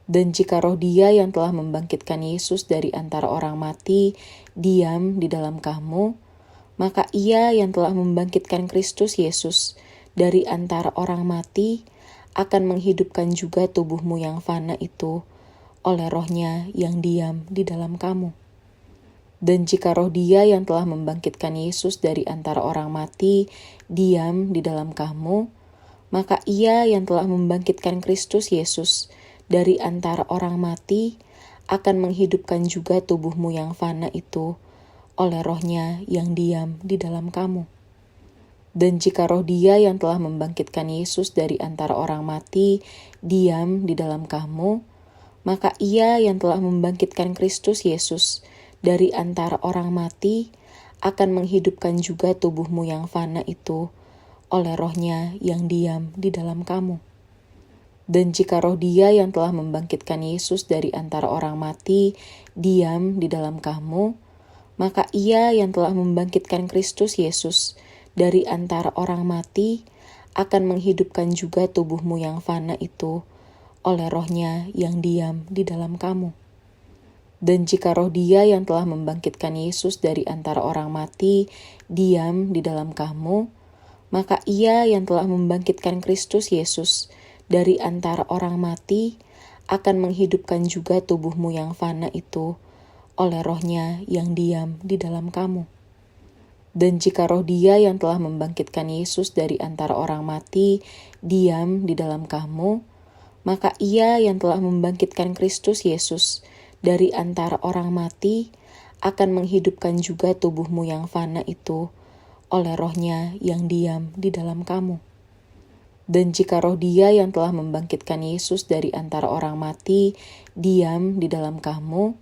Dan jika roh Dia yang telah membangkitkan Yesus dari antara orang mati diam di dalam kamu, maka Ia yang telah membangkitkan Kristus Yesus dari antara orang mati akan menghidupkan juga tubuhmu yang fana itu oleh Roh-Nya yang diam di dalam kamu. Dan jika roh Dia yang telah membangkitkan Yesus dari antara orang mati diam di dalam kamu, maka Ia yang telah membangkitkan Kristus Yesus dari antara orang mati akan menghidupkan juga tubuhmu yang fana itu oleh Roh-Nya yang diam di dalam kamu. Dan jika roh Dia yang telah membangkitkan Yesus dari antara orang mati diam di dalam kamu, maka Ia yang telah membangkitkan Kristus Yesus dari antara orang mati akan menghidupkan juga tubuhmu yang fana itu oleh Roh-Nya yang diam di dalam kamu. Dan jika roh Dia yang telah membangkitkan Yesus dari antara orang mati diam di dalam kamu, maka Ia yang telah membangkitkan Kristus Yesus dari antara orang mati akan menghidupkan juga tubuhmu yang fana itu oleh Roh-Nya yang diam di dalam kamu. Dan jika roh Dia yang telah membangkitkan Yesus dari antara orang mati diam di dalam kamu, maka Ia yang telah membangkitkan Kristus Yesus dari antara orang mati akan menghidupkan juga tubuhmu yang fana itu oleh Roh-Nya yang diam di dalam kamu. Dan jika roh Dia yang telah membangkitkan Yesus dari antara orang mati diam di dalam kamu, maka Ia yang telah membangkitkan Kristus Yesus dari antara orang mati akan menghidupkan juga tubuhmu yang fana itu oleh Roh-Nya yang diam di dalam kamu. Dan jika roh Dia yang telah membangkitkan Yesus dari antara orang mati diam di dalam kamu,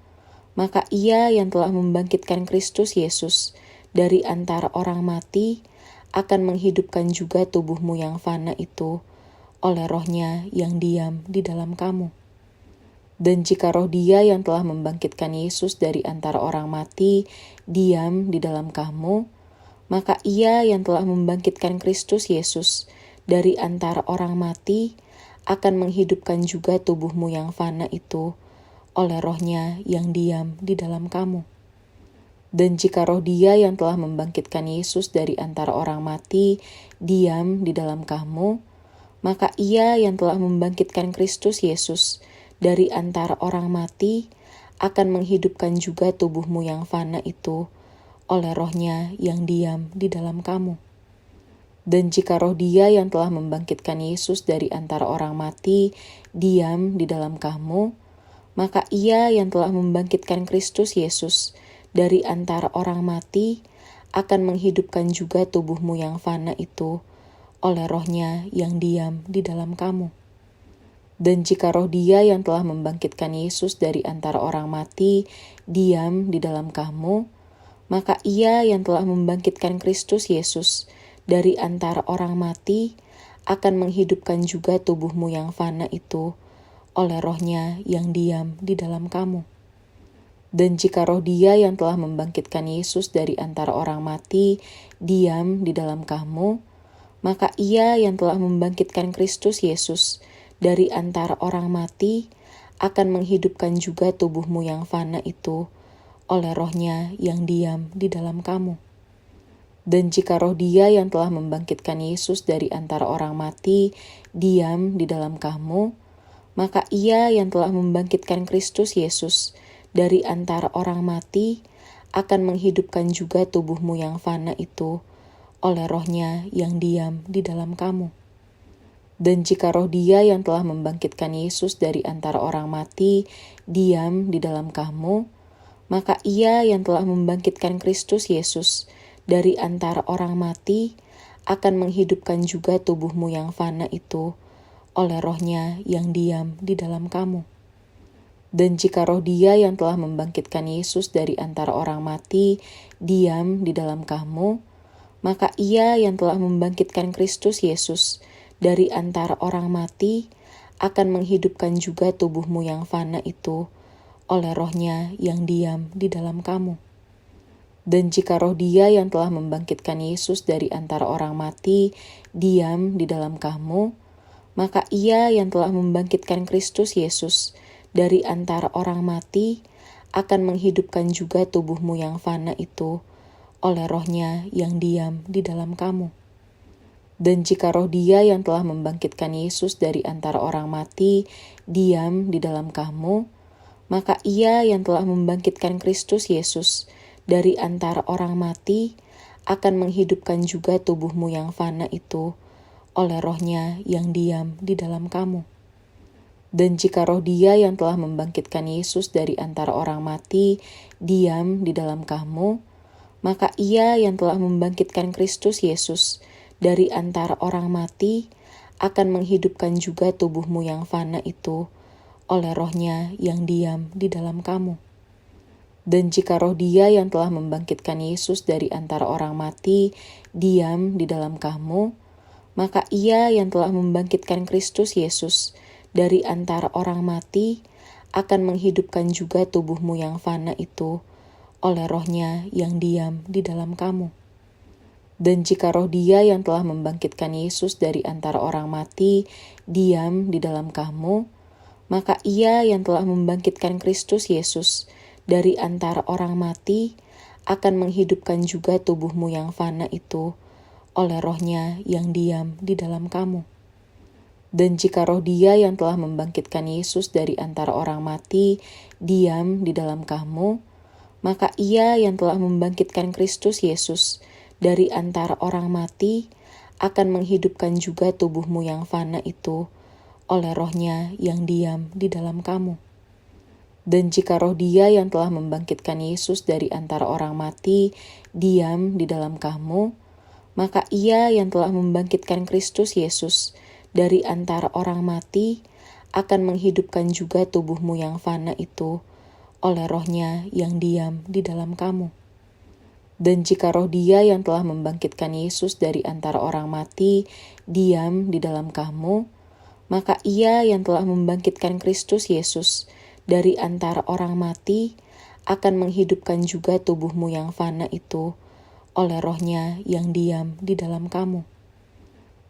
maka Ia yang telah membangkitkan Kristus Yesus dari antara orang mati akan menghidupkan juga tubuhmu yang fana itu oleh Roh-Nya yang diam di dalam kamu. Dan jika roh Dia yang telah membangkitkan Yesus dari antara orang mati diam di dalam kamu, maka Ia yang telah membangkitkan Kristus Yesus dari antara orang mati akan menghidupkan juga tubuhmu yang fana itu oleh Roh-Nya yang diam di dalam kamu. Dan jika roh Dia yang telah membangkitkan Yesus dari antara orang mati diam di dalam kamu, maka Ia yang telah membangkitkan Kristus Yesus dari antara orang mati akan menghidupkan juga tubuhmu yang fana itu oleh Roh-Nya yang diam di dalam kamu. Dan jika roh Dia yang telah membangkitkan Yesus dari antara orang mati diam di dalam kamu, maka Ia yang telah membangkitkan Kristus Yesus dari antara orang mati akan menghidupkan juga tubuhmu yang fana itu oleh Roh-Nya yang diam di dalam kamu. Dan jika roh Dia yang telah membangkitkan Yesus dari antara orang mati diam di dalam kamu, maka Ia yang telah membangkitkan Kristus Yesus dari antara orang mati akan menghidupkan juga tubuhmu yang fana itu oleh Roh-Nya yang diam di dalam kamu. Dan jika roh Dia yang telah membangkitkan Yesus dari antara orang mati diam di dalam kamu, maka Ia yang telah membangkitkan Kristus Yesus dari antara orang mati akan menghidupkan juga tubuhmu yang fana itu oleh Roh-Nya yang diam di dalam kamu. Dan jika roh Dia yang telah membangkitkan Yesus dari antara orang mati diam di dalam kamu, maka Ia yang telah membangkitkan Kristus Yesus dari antara orang mati akan menghidupkan juga tubuhmu yang fana itu oleh Roh-Nya yang diam di dalam kamu. Dan jika roh Dia yang telah membangkitkan Yesus dari antara orang mati diam di dalam kamu, maka Ia yang telah membangkitkan Kristus Yesus dari antara orang mati akan menghidupkan juga tubuhmu yang fana itu oleh Roh-Nya yang diam di dalam kamu. Dan jika roh Dia yang telah membangkitkan Yesus dari antara orang mati diam di dalam kamu, maka Ia yang telah membangkitkan Kristus Yesus dari antara orang mati akan menghidupkan juga tubuhmu yang fana itu oleh Roh-Nya yang diam di dalam kamu. Dan jika roh Dia yang telah membangkitkan Yesus dari antara orang mati diam di dalam kamu, maka Ia yang telah membangkitkan Kristus Yesus dari antara orang mati akan menghidupkan juga tubuhmu yang fana itu oleh Roh-Nya yang diam di dalam kamu. Dan jika roh Dia yang telah membangkitkan Yesus dari antara orang mati diam di dalam kamu, maka Ia yang telah membangkitkan Kristus Yesus dari antara orang mati akan menghidupkan juga tubuhmu yang fana itu oleh Roh-Nya yang diam di dalam kamu. Dan jika roh Dia yang telah membangkitkan Yesus dari antara orang mati diam di dalam kamu, maka Ia yang telah membangkitkan Kristus Yesus dari antara orang mati akan menghidupkan juga tubuhmu yang fana itu oleh Roh-Nya yang diam di dalam kamu. Dan jika roh Dia yang telah membangkitkan Yesus dari antara orang mati diam di dalam kamu, maka Ia yang telah membangkitkan Kristus Yesus dari antara orang mati akan menghidupkan juga tubuhmu yang fana itu oleh Roh-Nya yang diam di dalam kamu. Dan jika roh Dia yang telah membangkitkan Yesus dari antara orang mati diam di dalam kamu, maka Ia yang telah membangkitkan Kristus Yesus dari antara orang mati akan menghidupkan juga tubuhmu yang fana itu oleh Roh-Nya yang diam di dalam kamu. Dan jika roh Dia yang telah membangkitkan Yesus dari antara orang mati diam di dalam kamu, maka Ia yang telah membangkitkan Kristus Yesus dari antara orang mati akan menghidupkan juga tubuhmu yang fana itu oleh Roh-Nya yang diam di dalam kamu. Dan jika roh Dia yang telah membangkitkan Yesus dari antara orang mati diam di dalam kamu, maka Ia yang telah membangkitkan Kristus Yesus dari antara orang mati akan menghidupkan juga tubuhmu yang fana itu oleh Roh-Nya yang diam di dalam kamu. Dan jika roh Dia yang telah membangkitkan Yesus dari antara orang mati diam di dalam kamu, maka Ia yang telah membangkitkan Kristus Yesus dari antara orang mati akan menghidupkan juga tubuhmu yang fana itu oleh Roh-Nya yang diam di dalam kamu.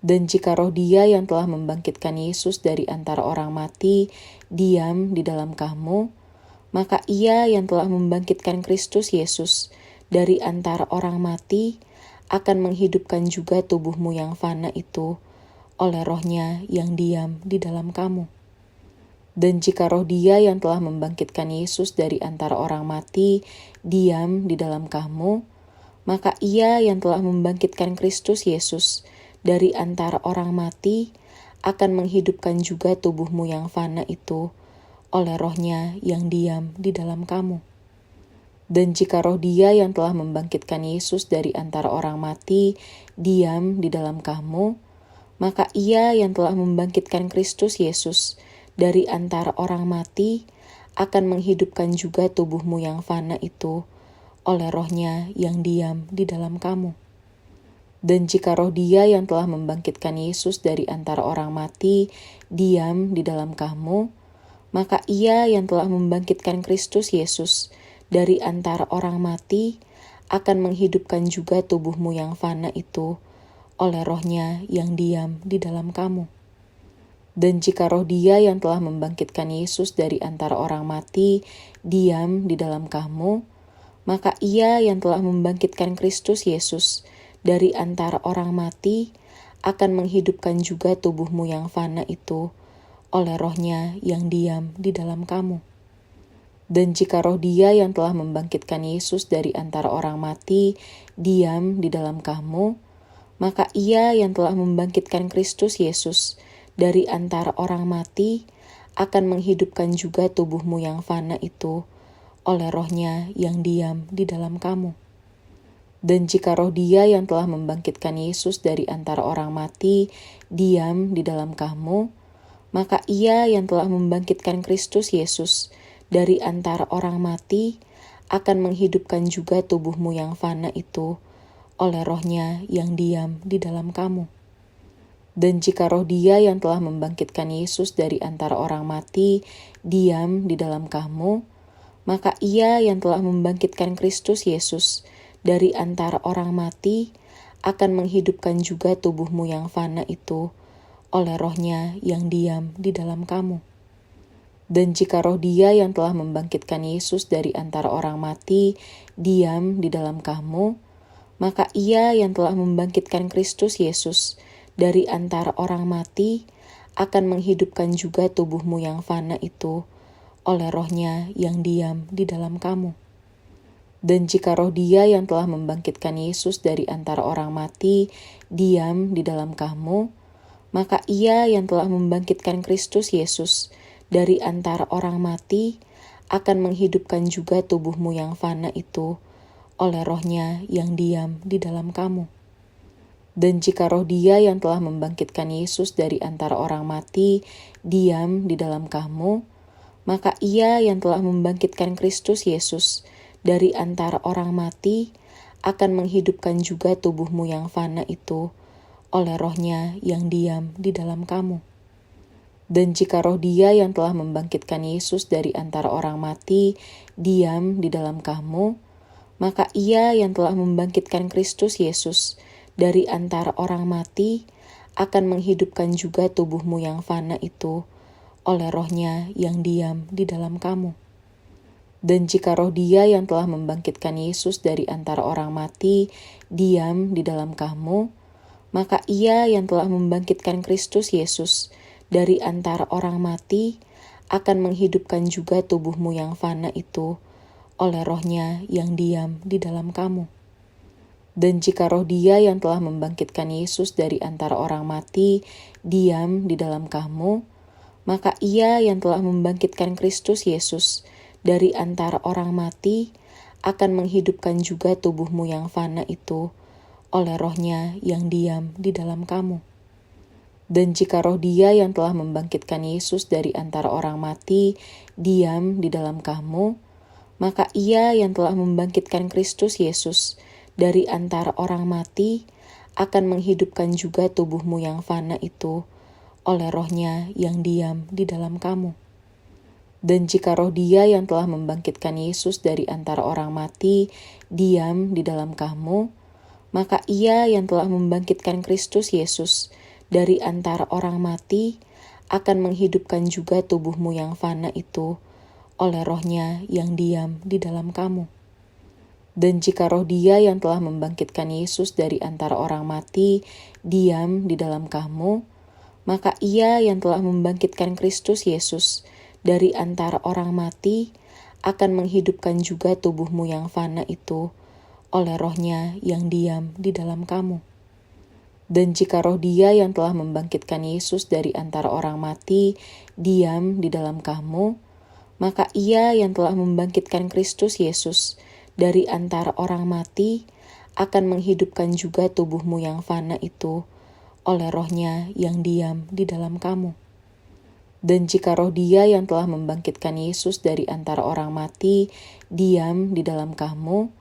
Dan jika roh Dia yang telah membangkitkan Yesus dari antara orang mati diam di dalam kamu, maka Ia yang telah membangkitkan Kristus Yesus dari antara orang mati akan menghidupkan juga tubuhmu yang fana itu oleh Roh-Nya yang diam di dalam kamu. Dan jika roh Dia yang telah membangkitkan Yesus dari antara orang mati diam di dalam kamu, maka Ia yang telah membangkitkan Kristus Yesus dari antara orang mati akan menghidupkan juga tubuhmu yang fana itu oleh Roh-Nya yang diam di dalam kamu. Dan jika roh Dia yang telah membangkitkan Yesus dari antara orang mati diam di dalam kamu, maka Ia yang telah membangkitkan Kristus Yesus dari antara orang mati akan menghidupkan juga tubuhmu yang fana itu oleh Roh-Nya yang diam di dalam kamu. Dan jika roh Dia yang telah membangkitkan Yesus dari antara orang mati diam di dalam kamu, maka Ia yang telah membangkitkan Kristus Yesus dari antara orang mati akan menghidupkan juga tubuhmu yang fana itu oleh Roh-Nya yang diam di dalam kamu. Dan jika roh Dia yang telah membangkitkan Yesus dari antara orang mati diam di dalam kamu, maka Ia yang telah membangkitkan Kristus Yesus dari antara orang mati akan menghidupkan juga tubuhmu yang fana itu oleh Roh-Nya yang diam di dalam kamu. Dan jika roh Dia yang telah membangkitkan Yesus dari antara orang mati diam di dalam kamu, maka Ia yang telah membangkitkan Kristus Yesus dari antara orang mati akan menghidupkan juga tubuhmu yang fana itu oleh Roh-Nya yang diam di dalam kamu. Dan jika roh Dia yang telah membangkitkan Yesus dari antara orang mati diam di dalam kamu, maka Ia yang telah membangkitkan Kristus Yesus dari antara orang mati akan menghidupkan juga tubuhmu yang fana itu oleh Roh-Nya yang diam di dalam kamu. Dan jika roh Dia yang telah membangkitkan Yesus dari antara orang mati diam di dalam kamu, maka Ia yang telah membangkitkan Kristus Yesus dari antara orang mati akan menghidupkan juga tubuhmu yang fana itu oleh Roh-Nya yang diam di dalam kamu. Dan jika roh Dia yang telah membangkitkan Yesus dari antara orang mati diam di dalam kamu, maka Ia yang telah membangkitkan Kristus Yesus dari antara orang mati akan menghidupkan juga tubuhmu yang fana itu oleh roh-Nya yang diam di dalam kamu. Dan jika roh Dia yang telah membangkitkan Yesus dari antara orang mati diam di dalam kamu, maka Ia yang telah membangkitkan Kristus Yesus dari antara orang mati akan menghidupkan juga tubuhmu yang fana itu oleh roh-Nya yang diam di dalam kamu. Dan jika roh Dia yang telah membangkitkan Yesus dari antara orang mati diam di dalam kamu, maka Ia yang telah membangkitkan Kristus Yesus dari antara orang mati akan menghidupkan juga tubuhmu yang fana itu oleh roh-Nya yang diam di dalam kamu. Dan jika roh Dia yang telah membangkitkan Yesus dari antara orang mati diam di dalam kamu, maka Ia yang telah membangkitkan Kristus Yesus dari antara orang mati akan menghidupkan juga tubuhmu yang fana itu oleh roh-Nya yang diam di dalam kamu. Dan jika roh Dia yang telah membangkitkan Yesus dari antara orang mati diam di dalam kamu, maka Ia yang telah membangkitkan Kristus Yesus dari antara orang mati akan menghidupkan juga tubuhmu yang fana itu oleh roh-Nya yang diam di dalam kamu. Dan jika roh Dia yang telah membangkitkan Yesus dari antara orang mati diam di dalam kamu, maka Ia yang telah membangkitkan Kristus Yesus dari antara orang mati akan menghidupkan juga tubuhmu yang fana itu oleh roh-Nya yang diam di dalam kamu. Dan jika roh Dia yang telah membangkitkan Yesus dari antara orang mati diam di dalam kamu, maka Ia yang telah membangkitkan Kristus Yesus dari antara orang mati akan menghidupkan juga tubuhmu yang fana itu oleh roh-Nya yang diam di dalam kamu. Dan jika roh Dia yang telah membangkitkan Yesus dari antara orang mati diam di dalam kamu, maka Ia yang telah membangkitkan Kristus Yesus dari antara orang mati akan menghidupkan juga tubuhmu yang fana itu oleh roh-Nya yang diam di dalam kamu. Dan jika roh Dia yang telah membangkitkan Yesus dari antara orang mati diam di dalam kamu, maka Ia yang telah membangkitkan Kristus Yesus dari antara orang mati akan menghidupkan juga tubuhmu yang fana itu oleh roh-Nya yang diam di dalam kamu. Dan jika roh Dia yang telah membangkitkan Yesus dari antara orang mati diam di dalam kamu, maka Ia yang telah membangkitkan Kristus Yesus dari antara orang mati akan menghidupkan juga tubuhmu yang fana itu oleh roh-Nya yang diam di dalam kamu. Dan jika roh Dia yang telah membangkitkan Yesus dari antara orang mati diam di dalam kamu,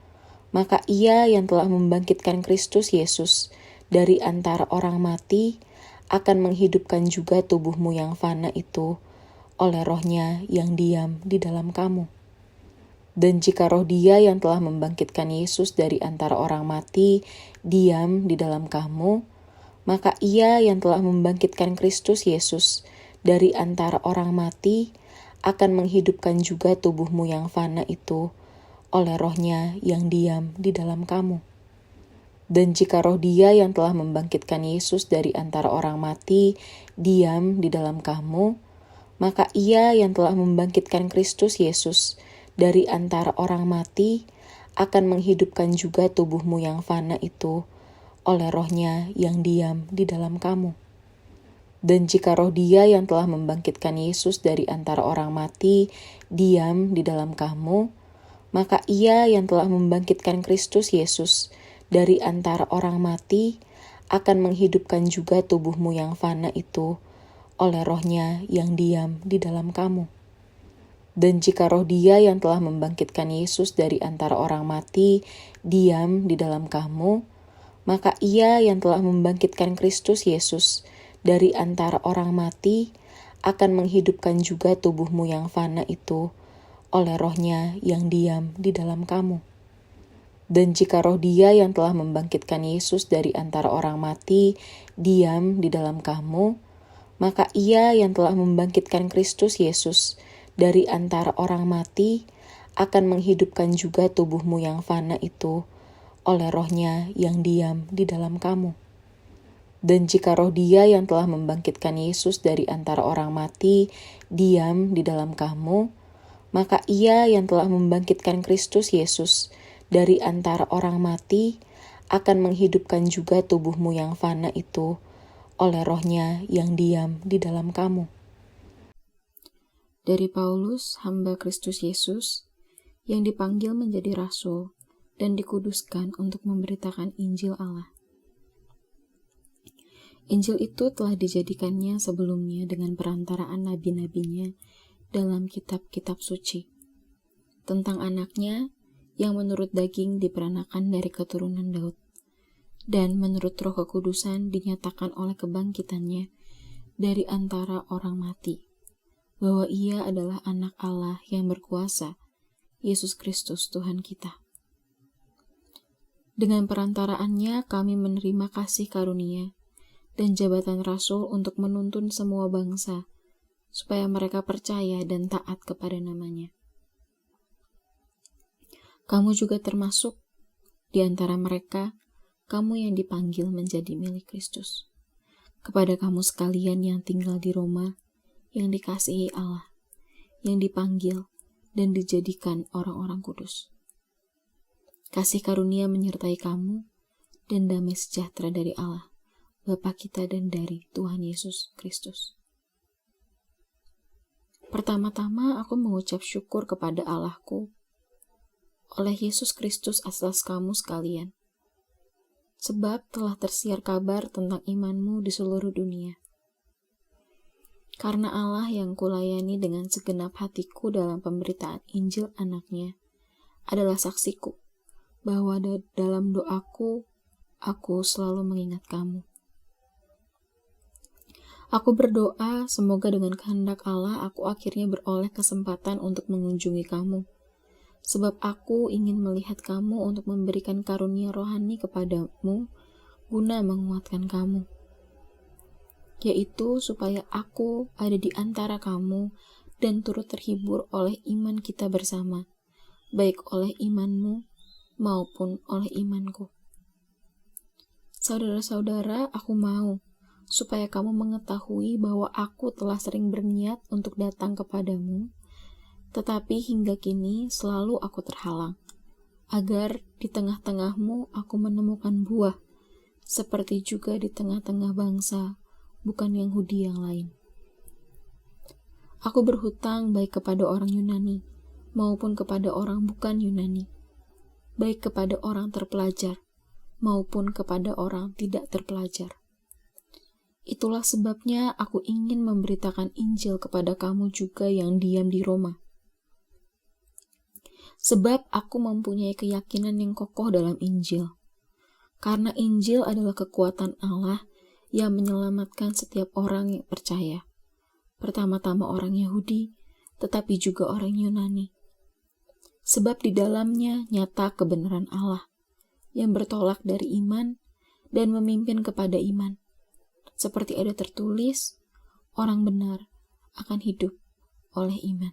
maka Ia yang telah membangkitkan Kristus Yesus dari antara orang mati akan menghidupkan juga tubuhmu yang fana itu oleh roh-Nya yang diam di dalam kamu. Dan jika roh Dia yang telah membangkitkan Yesus dari antara orang mati diam di dalam kamu, maka Ia yang telah membangkitkan Kristus Yesus dari antara orang mati akan menghidupkan juga tubuhmu yang fana itu oleh roh-Nya yang diam di dalam kamu. Dan jika roh Dia yang telah membangkitkan Yesus dari antara orang mati diam di dalam kamu, maka Ia yang telah membangkitkan Kristus Yesus dari antara orang mati akan menghidupkan juga tubuhmu yang fana itu oleh roh-Nya yang diam di dalam kamu. Dan jika roh Dia yang telah membangkitkan Yesus dari antara orang mati diam di dalam kamu, maka Ia yang telah membangkitkan Kristus Yesus dari antara orang mati akan menghidupkan juga tubuhmu yang fana itu oleh roh-Nya yang diam di dalam kamu. Dan jika roh Dia yang telah membangkitkan Yesus dari antara orang mati diam di dalam kamu, maka Ia yang telah membangkitkan Kristus Yesus dari antara orang mati akan menghidupkan juga tubuhmu yang fana itu oleh roh-Nya yang diam di dalam kamu. Dan jika roh Dia yang telah membangkitkan Yesus dari antara orang mati diam di dalam kamu, maka Ia yang telah membangkitkan Kristus Yesus dari antara orang mati akan menghidupkan juga tubuhmu yang fana itu oleh Roh-Nya yang diam di dalam kamu. Dan jika roh Dia yang telah membangkitkan Yesus dari antara orang mati diam di dalam kamu, maka Ia yang telah membangkitkan Kristus Yesus dari antara orang mati akan menghidupkan juga tubuhmu yang fana itu oleh Roh-Nya yang diam di dalam kamu. Dari Paulus, hamba Kristus Yesus, yang dipanggil menjadi rasul dan dikuduskan untuk memberitakan Injil Allah. Injil itu telah dijadikannya sebelumnya dengan perantaraan nabi-nabinya dalam kitab-kitab suci, tentang anaknya yang menurut daging diperanakan dari keturunan Daud, dan menurut Roh Kekudusan dinyatakan oleh kebangkitannya dari antara orang mati, bahwa Ia adalah anak Allah yang berkuasa, Yesus Kristus Tuhan kita. Dengan perantaraannya kami menerima kasih karunia dan jabatan rasul untuk menuntun semua bangsa, supaya mereka percaya dan taat kepada namanya. Kamu juga termasuk di antara mereka, kamu yang dipanggil menjadi milik Kristus. Kepada kamu sekalian yang tinggal di Roma, yang dikasihi Allah, yang dipanggil dan dijadikan orang-orang kudus. Kasih karunia menyertai kamu, dan damai sejahtera dari Allah, Bapa kita dan dari Tuhan Yesus Kristus. Pertama-tama aku mengucap syukur kepada Allahku oleh Yesus Kristus atas kamu sekalian, sebab telah tersiar kabar tentang imanmu di seluruh dunia. Karena Allah yang kulayani dengan segenap hatiku dalam pemberitaan Injil anaknya adalah saksiku, bahwa dalam doaku, aku selalu mengingat kamu. Aku berdoa semoga dengan kehendak Allah aku akhirnya beroleh kesempatan untuk mengunjungi kamu, sebab aku ingin melihat kamu untuk memberikan karunia rohani kepadamu guna menguatkan kamu, yaitu supaya aku ada di antara kamu dan turut terhibur oleh iman kita bersama, baik oleh imanmu maupun oleh imanku. Saudara-saudara, aku mau supaya kamu mengetahui bahwa aku telah sering berniat untuk datang kepadamu, tetapi hingga kini selalu aku terhalang, agar di tengah-tengahmu aku menemukan buah, seperti juga di tengah-tengah bangsa, bukan Yahudi yang lain. Aku berhutang baik kepada orang Yunani, maupun kepada orang bukan Yunani, baik kepada orang terpelajar, maupun kepada orang tidak terpelajar. Itulah sebabnya aku ingin memberitakan Injil kepada kamu juga yang diam di Roma. Sebab aku mempunyai keyakinan yang kokoh dalam Injil. Karena Injil adalah kekuatan Allah yang menyelamatkan setiap orang yang percaya. Pertama-tama orang Yahudi, tetapi juga orang Yunani. Sebab di dalamnya nyata kebenaran Allah yang bertolak dari iman dan memimpin kepada iman. Seperti ada tertulis, orang benar akan hidup oleh iman.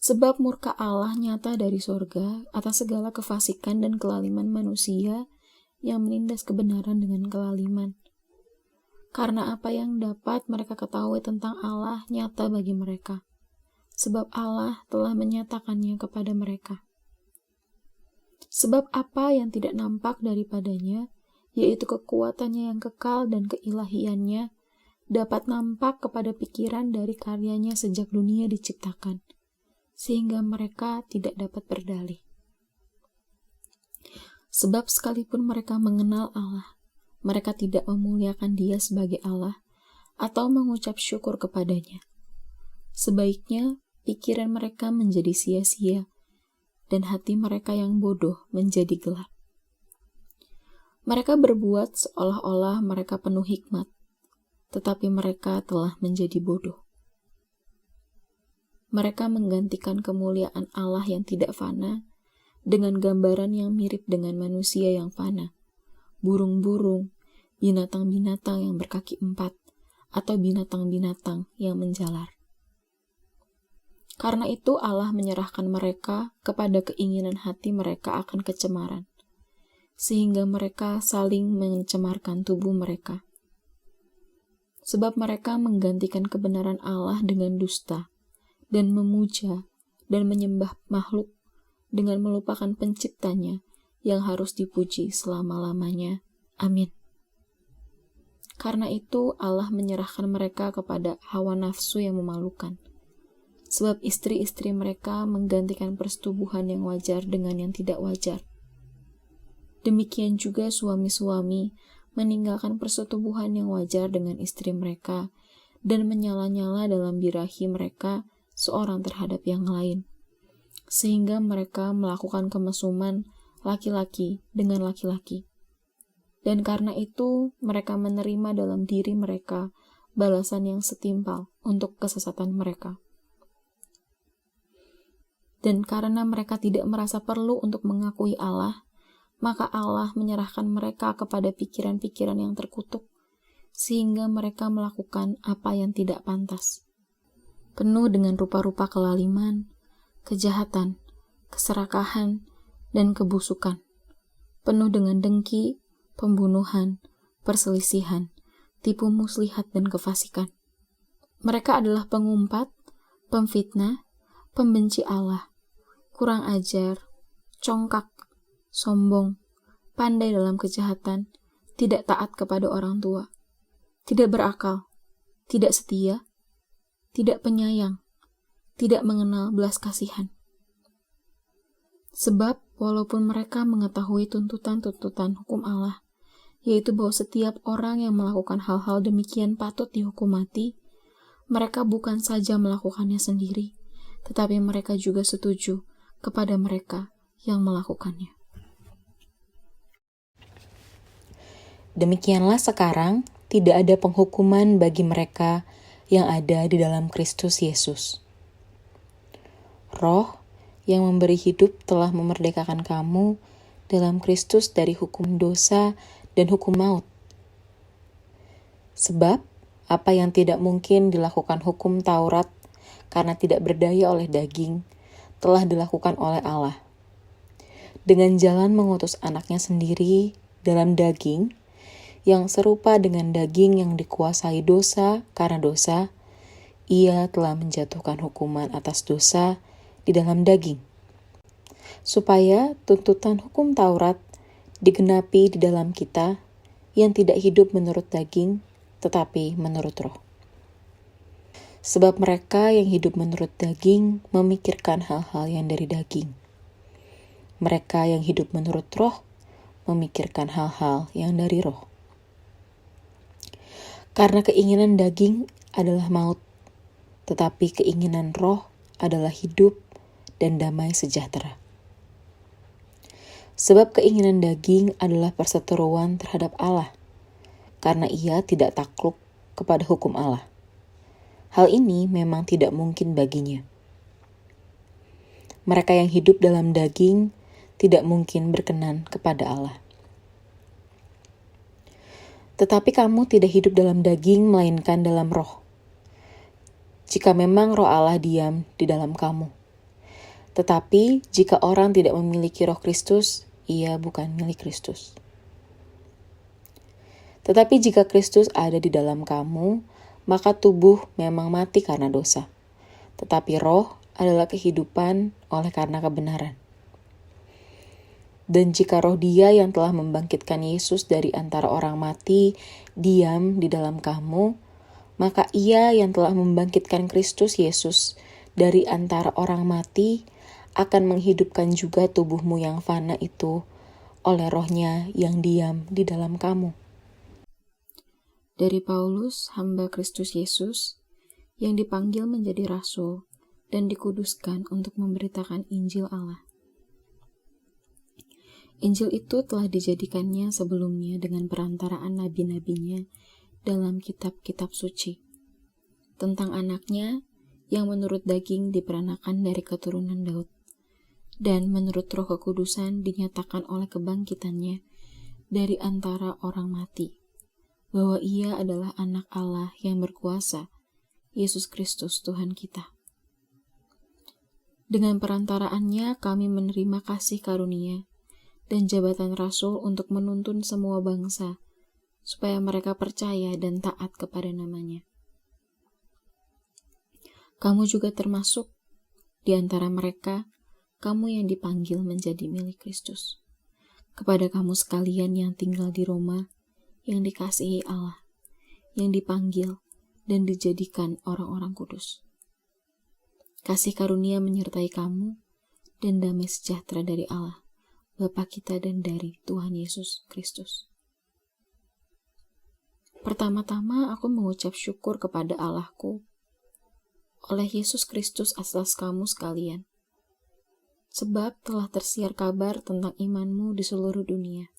Sebab murka Allah nyata dari sorga atas segala kefasikan dan kelaliman manusia yang menindas kebenaran dengan kelaliman. Karena apa yang dapat mereka ketahui tentang Allah nyata bagi mereka, sebab Allah telah menyatakannya kepada mereka. Sebab apa yang tidak nampak daripadanya, yaitu kekuatannya yang kekal dan keilahiannya, dapat nampak kepada pikiran dari karyanya sejak dunia diciptakan, sehingga mereka tidak dapat berdalih. Sebab sekalipun mereka mengenal Allah, mereka tidak memuliakan Dia sebagai Allah atau mengucap syukur kepadanya. Sebaiknya pikiran mereka menjadi sia-sia, dan hati mereka yang bodoh menjadi gelap. Mereka berbuat seolah-olah mereka penuh hikmat, tetapi mereka telah menjadi bodoh. Mereka menggantikan kemuliaan Allah yang tidak fana dengan gambaran yang mirip dengan manusia yang fana, burung-burung, binatang-binatang yang berkaki 4, atau binatang-binatang yang menjalar. Karena itu Allah menyerahkan mereka kepada keinginan hati mereka akan kecemaran, sehingga mereka saling mencemarkan tubuh mereka. Sebab mereka menggantikan kebenaran Allah dengan dusta, dan memuja dan menyembah makhluk dengan melupakan penciptanya yang harus dipuji selama-lamanya. Amin. Karena itu Allah menyerahkan mereka kepada hawa nafsu yang memalukan. Sebab istri-istri mereka menggantikan persetubuhan yang wajar dengan yang tidak wajar. Demikian juga suami-suami meninggalkan persetubuhan yang wajar dengan istri mereka dan menyala-nyala dalam birahi mereka seorang terhadap yang lain, sehingga mereka melakukan kemesuman laki-laki dengan laki-laki. Dan karena itu mereka menerima dalam diri mereka balasan yang setimpal untuk kesesatan mereka. Dan karena mereka tidak merasa perlu untuk mengakui Allah, maka Allah menyerahkan mereka kepada pikiran-pikiran yang terkutuk, sehingga mereka melakukan apa yang tidak pantas. Penuh dengan rupa-rupa kelaliman, kejahatan, keserakahan, dan kebusukan. Penuh dengan dengki, pembunuhan, perselisihan, tipu muslihat, dan kefasikan. Mereka adalah pengumpat, pemfitnah, pembenci Allah, kurang ajar, congkak, sombong, pandai dalam kejahatan, tidak taat kepada orang tua, tidak berakal, tidak setia, tidak penyayang, tidak mengenal belas kasihan. Sebab walaupun mereka mengetahui tuntutan-tuntutan hukum Allah, yaitu bahwa setiap orang yang melakukan hal-hal demikian patut dihukum mati, mereka bukan saja melakukannya sendiri, tetapi mereka juga setuju kepada mereka yang melakukannya. Demikianlah sekarang tidak ada penghukuman bagi mereka yang ada di dalam Kristus Yesus. Roh yang memberi hidup telah memerdekakan kamu dalam Kristus dari hukum dosa dan hukum maut. Sebab apa yang tidak mungkin dilakukan hukum Taurat karena tidak berdaya oleh daging, telah dilakukan oleh Allah. Dengan jalan mengutus anaknya sendiri dalam daging, yang serupa dengan daging yang dikuasai dosa karena dosa, ia telah menjatuhkan hukuman atas dosa di dalam daging, supaya tuntutan hukum Taurat digenapi di dalam kita yang tidak hidup menurut daging, tetapi menurut roh. Sebab mereka yang hidup menurut daging memikirkan hal-hal yang dari daging. Mereka yang hidup menurut roh memikirkan hal-hal yang dari roh. Karena keinginan daging adalah maut, tetapi keinginan roh adalah hidup dan damai sejahtera. Sebab keinginan daging adalah perseteruan terhadap Allah, karena ia tidak takluk kepada hukum Allah. Hal ini memang tidak mungkin baginya. Mereka yang hidup dalam daging tidak mungkin berkenan kepada Allah. Tetapi kamu tidak hidup dalam daging, melainkan dalam roh. Jika memang roh Allah diam di dalam kamu. Tetapi jika orang tidak memiliki roh Kristus, ia bukan milik Kristus. Tetapi jika Kristus ada di dalam kamu, maka tubuh memang mati karena dosa, tetapi roh adalah kehidupan oleh karena kebenaran. Dan jika roh Dia yang telah membangkitkan Yesus dari antara orang mati diam di dalam kamu, maka Ia yang telah membangkitkan Kristus Yesus dari antara orang mati akan menghidupkan juga tubuhmu yang fana itu oleh Roh-Nya yang diam di dalam kamu. Dari Paulus, hamba Kristus Yesus, yang dipanggil menjadi rasul dan dikuduskan untuk memberitakan Injil Allah. Injil itu telah dijadikannya sebelumnya dengan perantaraan nabi-nabinya dalam kitab-kitab suci, tentang anaknya yang menurut daging diperanakan dari keturunan Daud, dan menurut Roh Kekudusan dinyatakan oleh kebangkitannya dari antara orang mati, bahwa ia adalah anak Allah yang berkuasa, Yesus Kristus Tuhan kita. Dengan perantaraannya kami menerima kasih karunia dan jabatan rasul untuk menuntun semua bangsa, supaya mereka percaya dan taat kepada namanya. Kamu juga termasuk di antara mereka, kamu yang dipanggil menjadi milik Kristus. Kepada kamu sekalian yang tinggal di Roma, yang dikasihi Allah, yang dipanggil dan dijadikan orang-orang kudus. Kasih karunia menyertai kamu dan damai sejahtera dari Allah, Bapa kita dan dari Tuhan Yesus Kristus. Pertama-tama aku mengucap syukur kepada Allahku oleh Yesus Kristus atas kamu sekalian, sebab telah tersiar kabar tentang imanmu di seluruh dunia.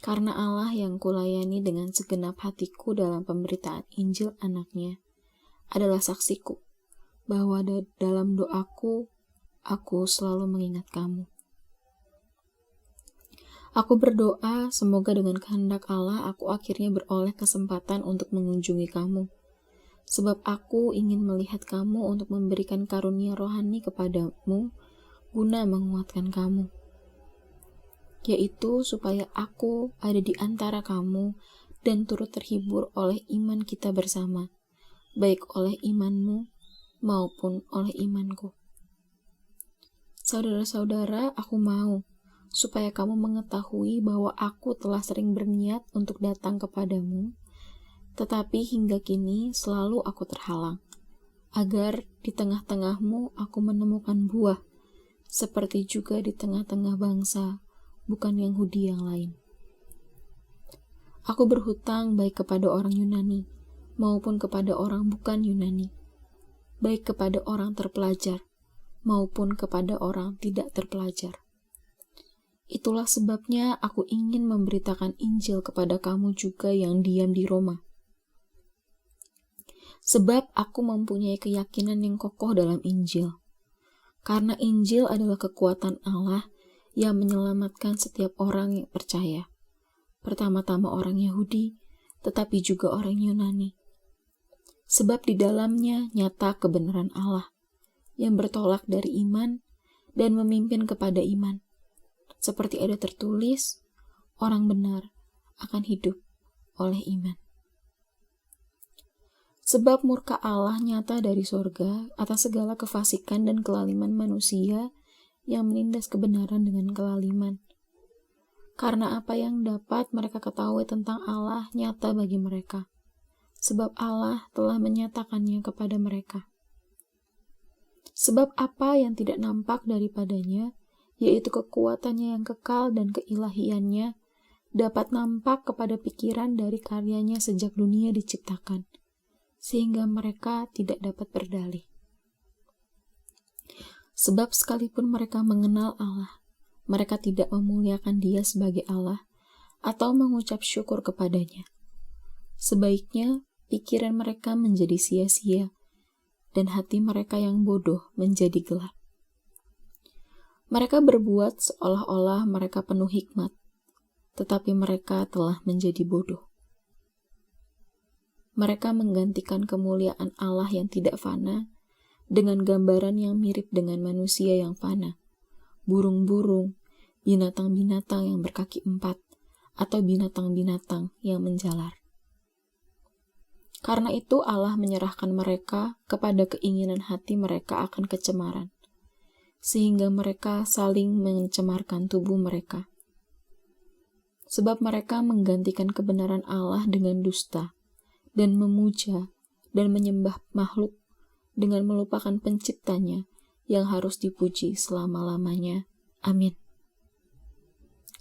Karena Allah yang kulayani dengan segenap hatiku dalam pemberitaan Injil anaknya adalah saksiku, bahwa dalam doaku, aku selalu mengingat kamu. Aku berdoa semoga dengan kehendak Allah aku akhirnya beroleh kesempatan untuk mengunjungi kamu, sebab aku ingin melihat kamu untuk memberikan karunia rohani kepadamu guna menguatkan kamu, yaitu supaya aku ada di antara kamu dan turut terhibur oleh iman kita bersama, baik oleh imanmu maupun oleh imanku. Saudara-saudara, aku mau supaya kamu mengetahui bahwa aku telah sering berniat untuk datang kepadamu, tetapi hingga kini selalu aku terhalang, agar di tengah-tengahmu aku menemukan buah, seperti juga di tengah-tengah bangsa, bukan Yahudi yang lain. Aku berhutang baik kepada orang Yunani, maupun kepada orang bukan Yunani, baik kepada orang terpelajar, maupun kepada orang tidak terpelajar. Itulah sebabnya aku ingin memberitakan Injil kepada kamu juga yang diam di Roma. Sebab aku mempunyai keyakinan yang kokoh dalam Injil. Karena Injil adalah kekuatan Allah yang menyelamatkan setiap orang yang percaya. Pertama-tama orang Yahudi, tetapi juga orang Yunani. Sebab di dalamnya nyata kebenaran Allah yang bertolak dari iman dan memimpin kepada iman. Seperti ada tertulis, orang benar akan hidup oleh iman. Sebab murka Allah nyata dari sorga atas segala kefasikan dan kelaliman manusia yang menindas kebenaran dengan kelaliman. Karena apa yang dapat mereka ketahui tentang Allah nyata bagi mereka, sebab Allah telah menyatakannya kepada mereka. Sebab apa yang tidak nampak daripadanya, yaitu kekuatannya yang kekal dan keilahiannya, dapat nampak kepada pikiran dari karyanya sejak dunia diciptakan, sehingga mereka tidak dapat berdalih. Sebab sekalipun mereka mengenal Allah, mereka tidak memuliakan Dia sebagai Allah atau mengucap syukur kepadanya. Sebaiknya pikiran mereka menjadi sia-sia dan hati mereka yang bodoh menjadi gelap. Mereka berbuat seolah-olah mereka penuh hikmat, tetapi mereka telah menjadi bodoh. Mereka menggantikan kemuliaan Allah yang tidak fana dengan gambaran yang mirip dengan manusia yang fana, burung-burung, binatang-binatang yang berkaki 4, atau binatang-binatang yang menjalar. Karena itu Allah menyerahkan mereka kepada keinginan hati mereka akan kecemaran, sehingga mereka saling mencemarkan tubuh mereka. Sebab mereka menggantikan kebenaran Allah dengan dusta, dan memuja dan menyembah makhluk dengan melupakan penciptanya yang harus dipuji selama-lamanya. Amin.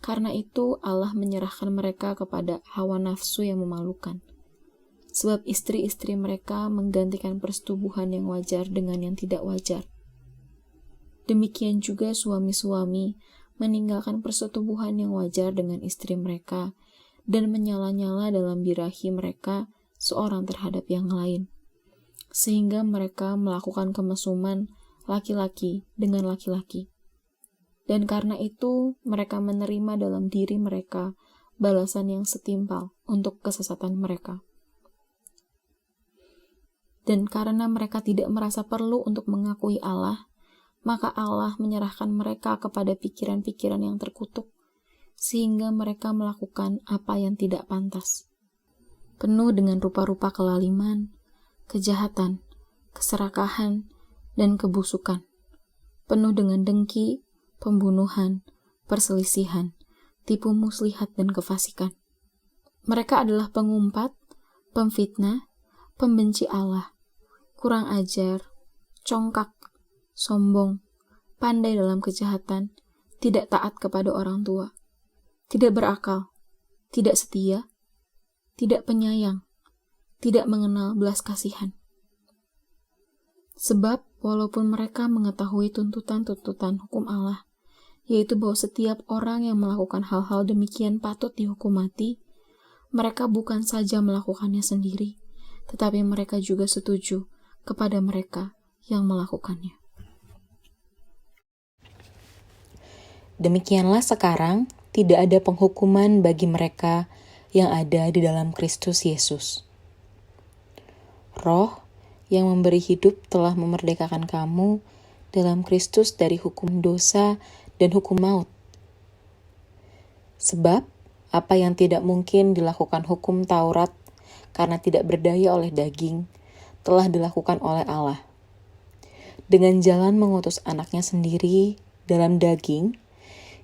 Karena itu Allah menyerahkan mereka kepada hawa nafsu yang memalukan. Sebab istri-istri mereka menggantikan persetubuhan yang wajar dengan yang tidak wajar. Demikian juga suami-suami meninggalkan persetubuhan yang wajar dengan istri mereka dan menyala-nyala dalam birahi mereka seorang terhadap yang lain, sehingga mereka melakukan kemesuman laki-laki dengan laki-laki. Dan karena itu mereka menerima dalam diri mereka balasan yang setimpal untuk kesesatan mereka. Dan karena mereka tidak merasa perlu untuk mengakui Allah, maka Allah menyerahkan mereka kepada pikiran-pikiran yang terkutuk, sehingga mereka melakukan apa yang tidak pantas. Penuh dengan rupa-rupa kelaliman, kejahatan, keserakahan, dan kebusukan. Penuh dengan dengki, pembunuhan, perselisihan, tipu muslihat, dan kefasikan. Mereka adalah pengumpat, pemfitnah, pembenci Allah, kurang ajar, congkak, sombong, pandai dalam kejahatan, tidak taat kepada orang tua, tidak berakal, tidak setia, tidak penyayang, tidak mengenal belas kasihan. Sebab walaupun mereka mengetahui tuntutan-tuntutan hukum Allah, yaitu bahwa setiap orang yang melakukan hal-hal demikian patut dihukum mati, mereka bukan saja melakukannya sendiri, tetapi mereka juga setuju kepada mereka yang melakukannya. Demikianlah sekarang tidak ada penghukuman bagi mereka yang ada di dalam Kristus Yesus. Roh yang memberi hidup telah memerdekakan kamu dalam Kristus dari hukum dosa dan hukum maut. Sebab apa yang tidak mungkin dilakukan hukum Taurat karena tidak berdaya oleh daging, telah dilakukan oleh Allah. Dengan jalan mengutus anaknya sendiri dalam daging,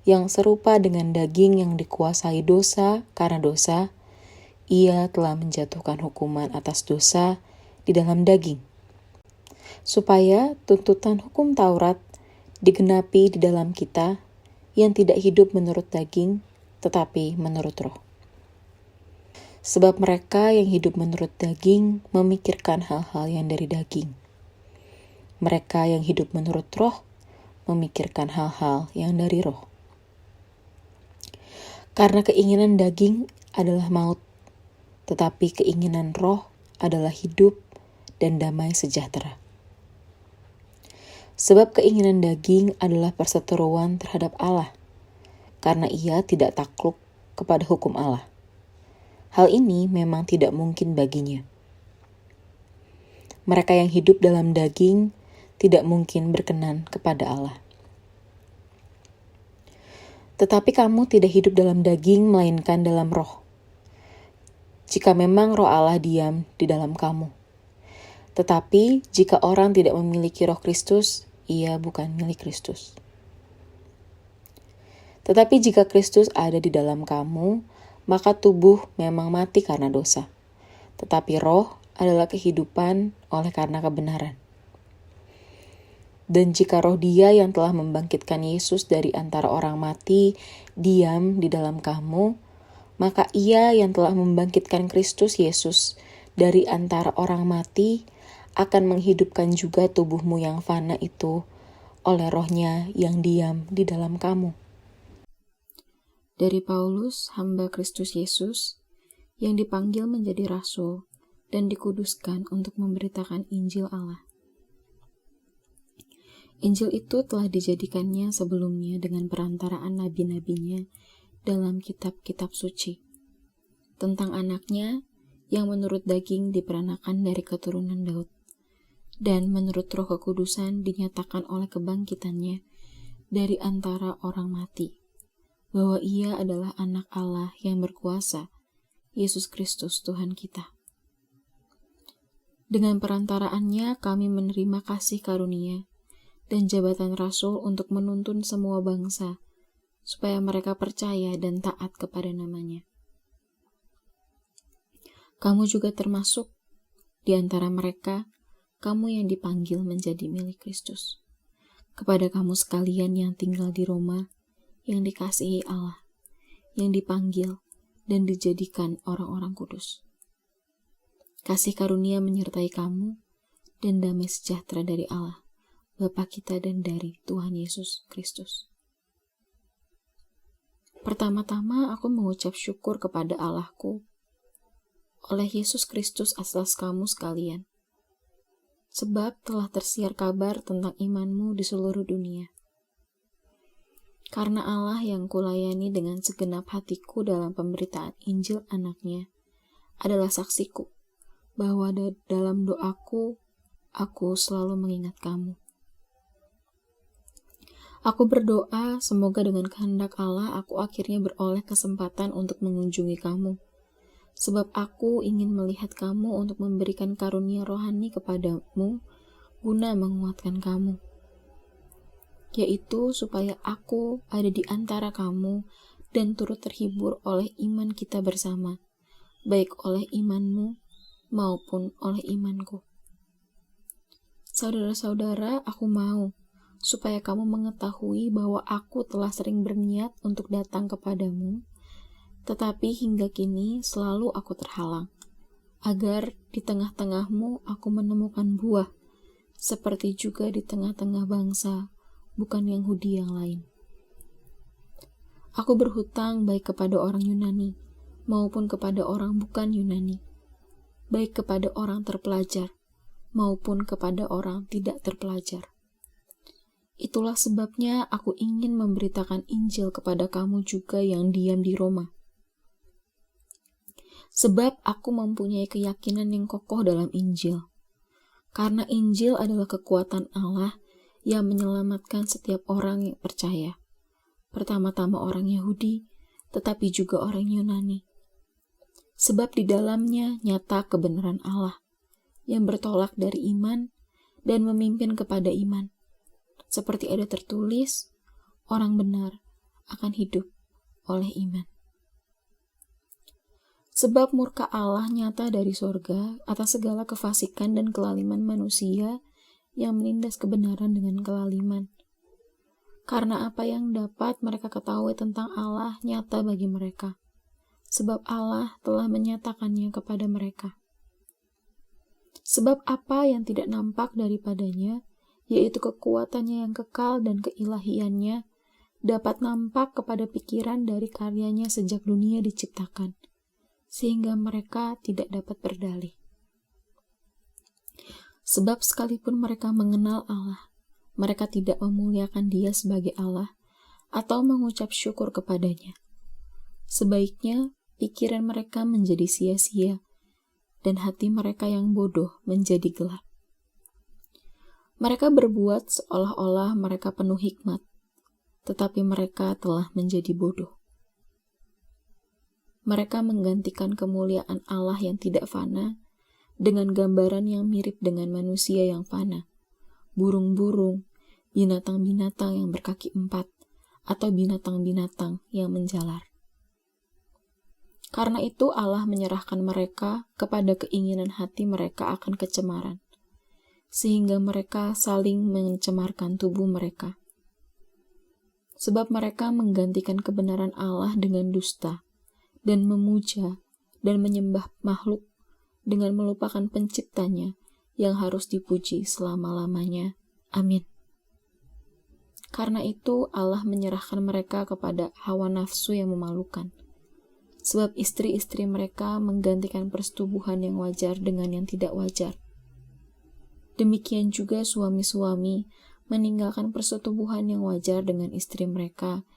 yang serupa dengan daging yang dikuasai dosa karena dosa, ia telah menjatuhkan hukuman atas dosa di dalam daging, supaya tuntutan hukum Taurat digenapi di dalam kita yang tidak hidup menurut daging, tetapi menurut roh. Sebab mereka yang hidup menurut daging memikirkan hal-hal yang dari daging. Mereka yang hidup menurut roh memikirkan hal-hal yang dari roh. Karena keinginan daging adalah maut, tetapi keinginan roh adalah hidup dan damai sejahtera. Sebab keinginan daging adalah perseteruan terhadap Allah, karena ia tidak takluk kepada hukum Allah. Hal ini memang tidak mungkin baginya. Mereka yang hidup dalam daging tidak mungkin berkenan kepada Allah. Tetapi kamu tidak hidup dalam daging, melainkan dalam roh. Jika memang roh Allah diam di dalam kamu. Tetapi jika orang tidak memiliki roh Kristus, ia bukan milik Kristus. Tetapi jika Kristus ada di dalam kamu, maka tubuh memang mati karena dosa. Tetapi roh adalah kehidupan oleh karena kebenaran. Dan jika roh Dia yang telah membangkitkan Yesus dari antara orang mati diam di dalam kamu, maka Ia yang telah membangkitkan Kristus Yesus dari antara orang mati akan menghidupkan juga tubuhmu yang fana itu oleh Roh-Nya yang diam di dalam kamu. Dari Paulus, hamba Kristus Yesus, yang dipanggil menjadi rasul dan dikuduskan untuk memberitakan Injil Allah. Injil itu telah dijadikannya sebelumnya dengan perantaraan nabi-nabinya dalam kitab-kitab suci, tentang anaknya yang menurut daging diperanakan dari keturunan Daud, dan menurut Roh Kekudusan dinyatakan oleh kebangkitannya dari antara orang mati, bahwa ia adalah anak Allah yang berkuasa, Yesus Kristus Tuhan kita. Dengan perantaraannya kami menerima kasih karunia dan jabatan rasul untuk menuntun semua bangsa, supaya mereka percaya dan taat kepada namanya. Kamu juga termasuk di antara mereka, kamu yang dipanggil menjadi milik Kristus. Kepada kamu sekalian yang tinggal di Roma, yang dikasihi Allah, yang dipanggil dan dijadikan orang-orang kudus. Kasih karunia menyertai kamu dan damai sejahtera dari Allah, Bapa kita dan dari Tuhan Yesus Kristus. Pertama-tama aku mengucap syukur kepada Allahku oleh Yesus Kristus atas kamu sekalian, sebab telah tersiar kabar tentang imanmu di seluruh dunia. Karena Allah yang kulayani dengan segenap hatiku dalam pemberitaan Injil anaknya adalah saksiku, bahwa dalam doaku, aku selalu mengingat kamu. Aku berdoa semoga dengan kehendak Allah aku akhirnya beroleh kesempatan untuk mengunjungi kamu. Sebab aku ingin melihat kamu untuk memberikan karunia rohani kepadamu guna menguatkan kamu. Yaitu supaya aku ada di antara kamu dan turut terhibur oleh iman kita bersama, baik oleh imanmu maupun oleh imanku. Saudara-saudara, aku mau supaya kamu mengetahui bahwa aku telah sering berniat untuk datang kepadamu, tetapi hingga kini selalu aku terhalang, agar di tengah-tengahmu aku menemukan buah, seperti juga di tengah-tengah bangsa, bukan Yahudi yang lain. Aku berhutang baik kepada orang Yunani, maupun kepada orang bukan Yunani, baik kepada orang terpelajar, maupun kepada orang tidak terpelajar. Itulah sebabnya aku ingin memberitakan Injil kepada kamu juga yang diam di Roma. Sebab aku mempunyai keyakinan yang kokoh dalam Injil. Karena Injil adalah kekuatan Allah yang menyelamatkan setiap orang yang percaya. Pertama-tama orang Yahudi, tetapi juga orang Yunani. Sebab di dalamnya nyata kebenaran Allah, yang bertolak dari iman dan memimpin kepada iman. Seperti ada tertulis, orang benar akan hidup oleh iman. Sebab murka Allah nyata dari sorga atas segala kefasikan dan kelaliman manusia yang menindas kebenaran dengan kelaliman. Karena apa yang dapat mereka ketahui tentang Allah nyata bagi mereka, sebab Allah telah menyatakannya kepada mereka. Sebab apa yang tidak nampak daripadanya, yaitu kekuatannya yang kekal dan keilahiannya, dapat nampak kepada pikiran dari karyanya sejak dunia diciptakan, sehingga mereka tidak dapat berdalih. Sebab sekalipun mereka mengenal Allah, mereka tidak memuliakan Dia sebagai Allah atau mengucap syukur kepadanya. Sebaiknya pikiran mereka menjadi sia-sia dan hati mereka yang bodoh menjadi gelap. Mereka berbuat seolah-olah mereka penuh hikmat, tetapi mereka telah menjadi bodoh. Mereka menggantikan kemuliaan Allah yang tidak fana dengan gambaran yang mirip dengan manusia yang fana, burung-burung, binatang-binatang yang berkaki 4, atau binatang-binatang yang menjalar. Karena itu Allah menyerahkan mereka kepada keinginan hati mereka akan kecemaran, sehingga mereka saling mencemarkan tubuh mereka. Sebab mereka menggantikan kebenaran Allah dengan dusta, dan memuja dan menyembah makhluk dengan melupakan penciptanya yang harus dipuji selama-lamanya. Amin. Karena itu Allah menyerahkan mereka kepada hawa nafsu yang memalukan. Sebab istri-istri mereka menggantikan persetubuhan yang wajar dengan yang tidak wajar. Demikian juga suami-suami meninggalkan persetubuhan yang wajar dengan istri mereka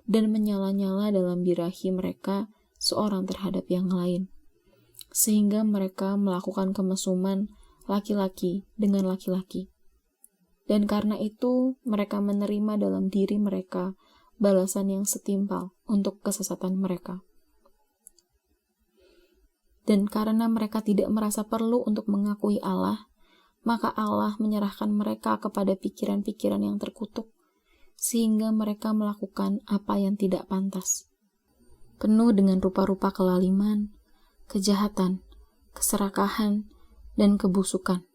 dan menyala-nyala dalam birahi mereka seorang terhadap yang lain. Sehingga mereka melakukan kemesuman laki-laki dengan laki-laki. Dan karena itu, mereka menerima dalam diri mereka balasan yang setimpal untuk kesesatan mereka. Dan karena mereka tidak merasa perlu untuk mengakui Allah, maka Allah menyerahkan mereka kepada pikiran-pikiran yang terkutuk, sehingga mereka melakukan apa yang tidak pantas. Penuh dengan rupa-rupa kelaliman, kejahatan, keserakahan, dan kebusukan.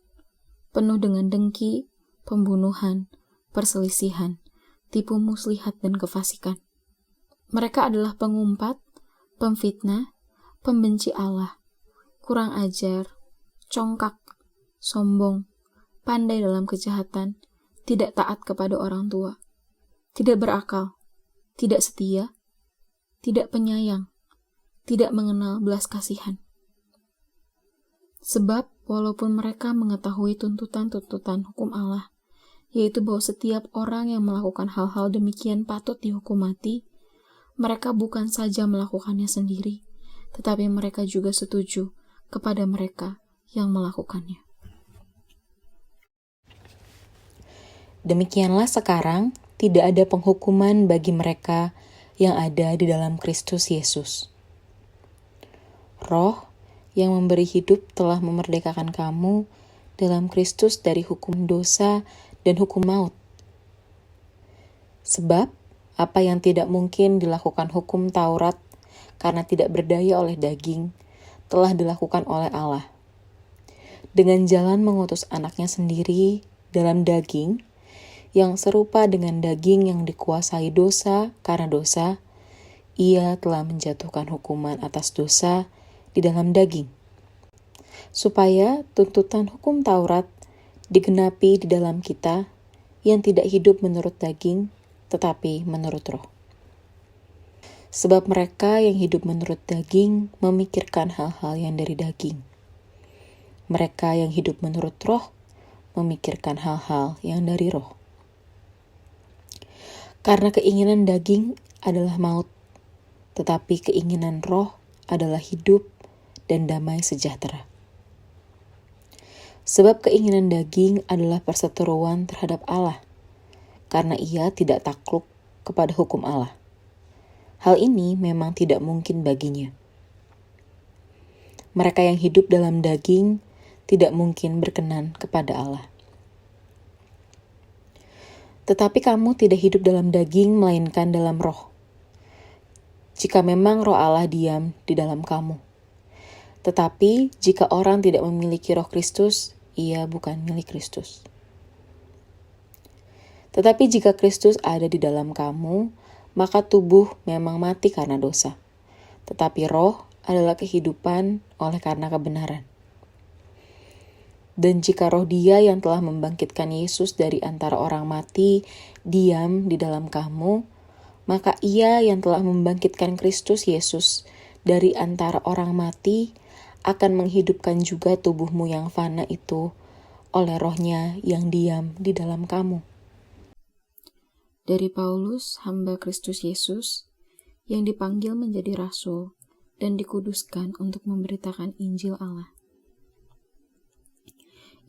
Penuh dengan dengki, pembunuhan, perselisihan, tipu muslihat, dan kefasikan. Mereka adalah pengumpat, pemfitnah, pembenci Allah, kurang ajar, congkak, sombong, pandai dalam kejahatan, tidak taat kepada orang tua, tidak berakal, tidak setia, tidak penyayang, tidak mengenal belas kasihan. Sebab walaupun mereka mengetahui tuntutan-tuntutan hukum Allah, yaitu bahwa setiap orang yang melakukan hal-hal demikian patut dihukum mati, mereka bukan saja melakukannya sendiri, tetapi mereka juga setuju kepada mereka yang melakukannya. Demikianlah sekarang tidak ada penghukuman bagi mereka yang ada di dalam Kristus Yesus. Roh yang memberi hidup telah memerdekakan kamu dalam Kristus dari hukum dosa dan hukum maut. Sebab apa yang tidak mungkin dilakukan hukum Taurat karena tidak berdaya oleh daging, telah dilakukan oleh Allah. Dengan jalan mengutus anaknya sendiri dalam daging, yang serupa dengan daging yang dikuasai dosa karena dosa, ia telah menjatuhkan hukuman atas dosa di dalam daging, supaya tuntutan hukum Taurat digenapi di dalam kita yang tidak hidup menurut daging, tetapi menurut roh. Sebab mereka yang hidup menurut daging memikirkan hal-hal yang dari daging. Mereka yang hidup menurut roh memikirkan hal-hal yang dari roh. Karena keinginan daging adalah maut, tetapi keinginan roh adalah hidup dan damai sejahtera. Sebab keinginan daging adalah perseteruan terhadap Allah, karena ia tidak takluk kepada hukum Allah. Hal ini memang tidak mungkin baginya. Mereka yang hidup dalam daging tidak mungkin berkenan kepada Allah. Tetapi kamu tidak hidup dalam daging, melainkan dalam roh. Jika memang roh Allah diam di dalam kamu. Tetapi jika orang tidak memiliki roh Kristus, ia bukan milik Kristus. Tetapi jika Kristus ada di dalam kamu, maka tubuh memang mati karena dosa. Tetapi roh adalah kehidupan oleh karena kebenaran. Dan jika roh Dia yang telah membangkitkan Yesus dari antara orang mati diam di dalam kamu, maka Ia yang telah membangkitkan Kristus Yesus dari antara orang mati akan menghidupkan juga tubuhmu yang fana itu oleh Roh-Nya yang diam di dalam kamu. Dari Paulus, hamba Kristus Yesus, yang dipanggil menjadi rasul dan dikuduskan untuk memberitakan Injil Allah.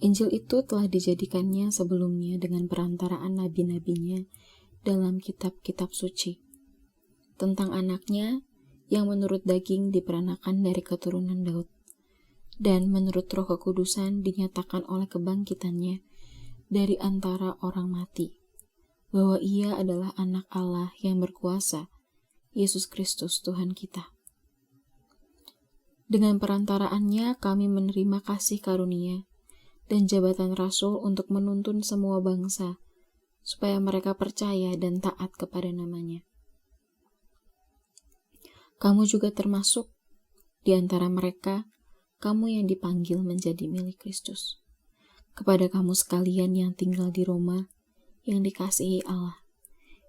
Injil itu telah dijadikannya sebelumnya dengan perantaraan nabi-nabinya dalam kitab-kitab suci, tentang anaknya yang menurut daging diperanakan dari keturunan Daud, dan menurut roh kekudusan dinyatakan oleh kebangkitannya dari antara orang mati, bahwa ia adalah anak Allah yang berkuasa, Yesus Kristus Tuhan kita. Dengan perantaraannya kami menerima kasih karunia dan jabatan rasul untuk menuntun semua bangsa, supaya mereka percaya dan taat kepada namanya. Kamu juga termasuk di antara mereka, kamu yang dipanggil menjadi milik Kristus. Kepada kamu sekalian yang tinggal di Roma, yang dikasihi Allah,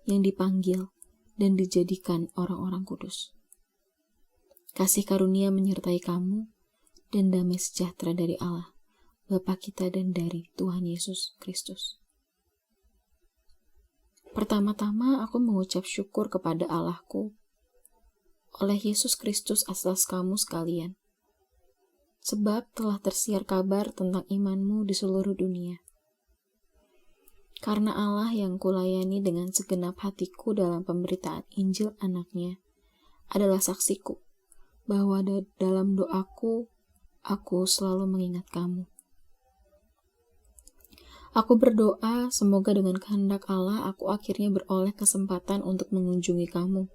yang dipanggil dan dijadikan orang-orang kudus. Kasih karunia menyertai kamu, dan damai sejahtera dari Allah, Bapa kita dan dari Tuhan Yesus Kristus. Pertama-tama aku mengucap syukur kepada Allahku oleh Yesus Kristus atas kamu sekalian, sebab telah tersiar kabar tentang imanmu di seluruh dunia. Karena Allah yang kulayani dengan segenap hatiku dalam pemberitaan Injil anaknya adalah saksiku, bahwa dalam doaku, aku selalu mengingat kamu. Aku berdoa semoga dengan kehendak Allah aku akhirnya beroleh kesempatan untuk mengunjungi kamu,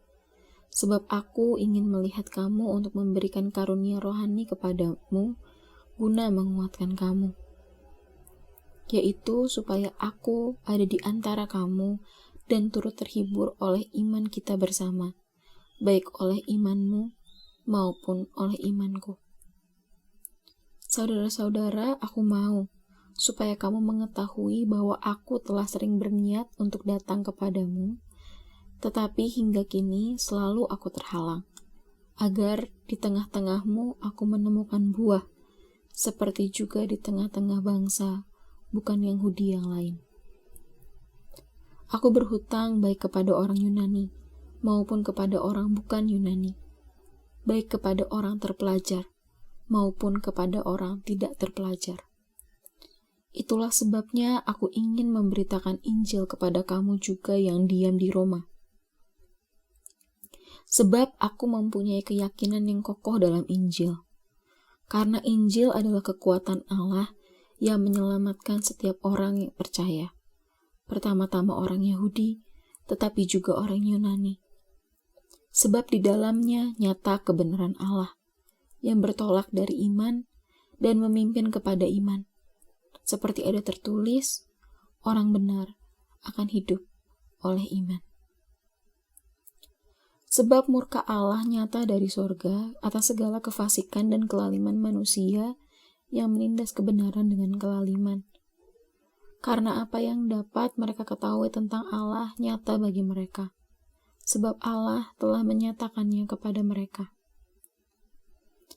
sebab aku ingin melihat kamu untuk memberikan karunia rohani kepadamu guna menguatkan kamu, yaitu supaya aku ada di antara kamu dan turut terhibur oleh iman kita bersama, baik oleh imanmu maupun oleh imanku. Saudara-saudara, aku mau supaya kamu mengetahui bahwa aku telah sering berniat untuk datang kepadamu, tetapi hingga kini selalu aku terhalang, agar di tengah-tengahmu aku menemukan buah, seperti juga di tengah-tengah bangsa, bukan Yahudi yang lain. Aku berhutang baik kepada orang Yunani, maupun kepada orang bukan Yunani, baik kepada orang terpelajar, maupun kepada orang tidak terpelajar. Itulah sebabnya aku ingin memberitakan Injil kepada kamu juga yang diam di Roma. Sebab aku mempunyai keyakinan yang kokoh dalam Injil. Karena Injil adalah kekuatan Allah yang menyelamatkan setiap orang yang percaya. Pertama-tama orang Yahudi, tetapi juga orang Yunani. Sebab di dalamnya nyata kebenaran Allah, yang bertolak dari iman dan memimpin kepada iman. Seperti ada tertulis, orang benar akan hidup oleh iman. Sebab murka Allah nyata dari sorga atas segala kefasikan dan kelaliman manusia yang menindas kebenaran dengan kelaliman. Karena apa yang dapat mereka ketahui tentang Allah nyata bagi mereka, sebab Allah telah menyatakannya kepada mereka.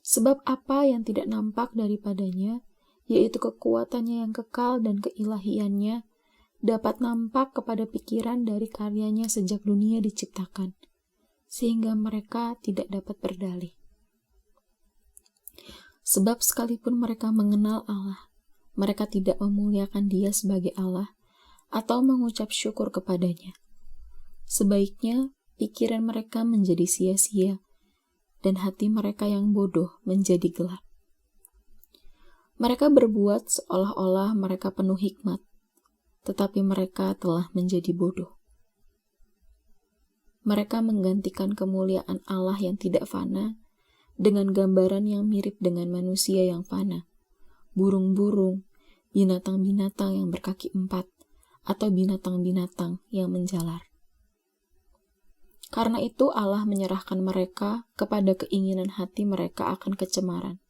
Sebab apa yang tidak nampak daripadanya, yaitu kekuatannya yang kekal dan keilahiannya, dapat nampak kepada pikiran dari karyanya sejak dunia diciptakan, sehingga mereka tidak dapat berdalih. Sebab sekalipun mereka mengenal Allah, mereka tidak memuliakan Dia sebagai Allah atau mengucap syukur kepadanya. Sebaiknya pikiran mereka menjadi sia-sia dan hati mereka yang bodoh menjadi gelap. Mereka berbuat seolah-olah mereka penuh hikmat, tetapi mereka telah menjadi bodoh. Mereka menggantikan kemuliaan Allah yang tidak fana dengan gambaran yang mirip dengan manusia yang fana, burung-burung, binatang-binatang yang berkaki 4, atau binatang-binatang yang menjalar. Karena itu Allah menyerahkan mereka kepada keinginan hati mereka akan kecemaran,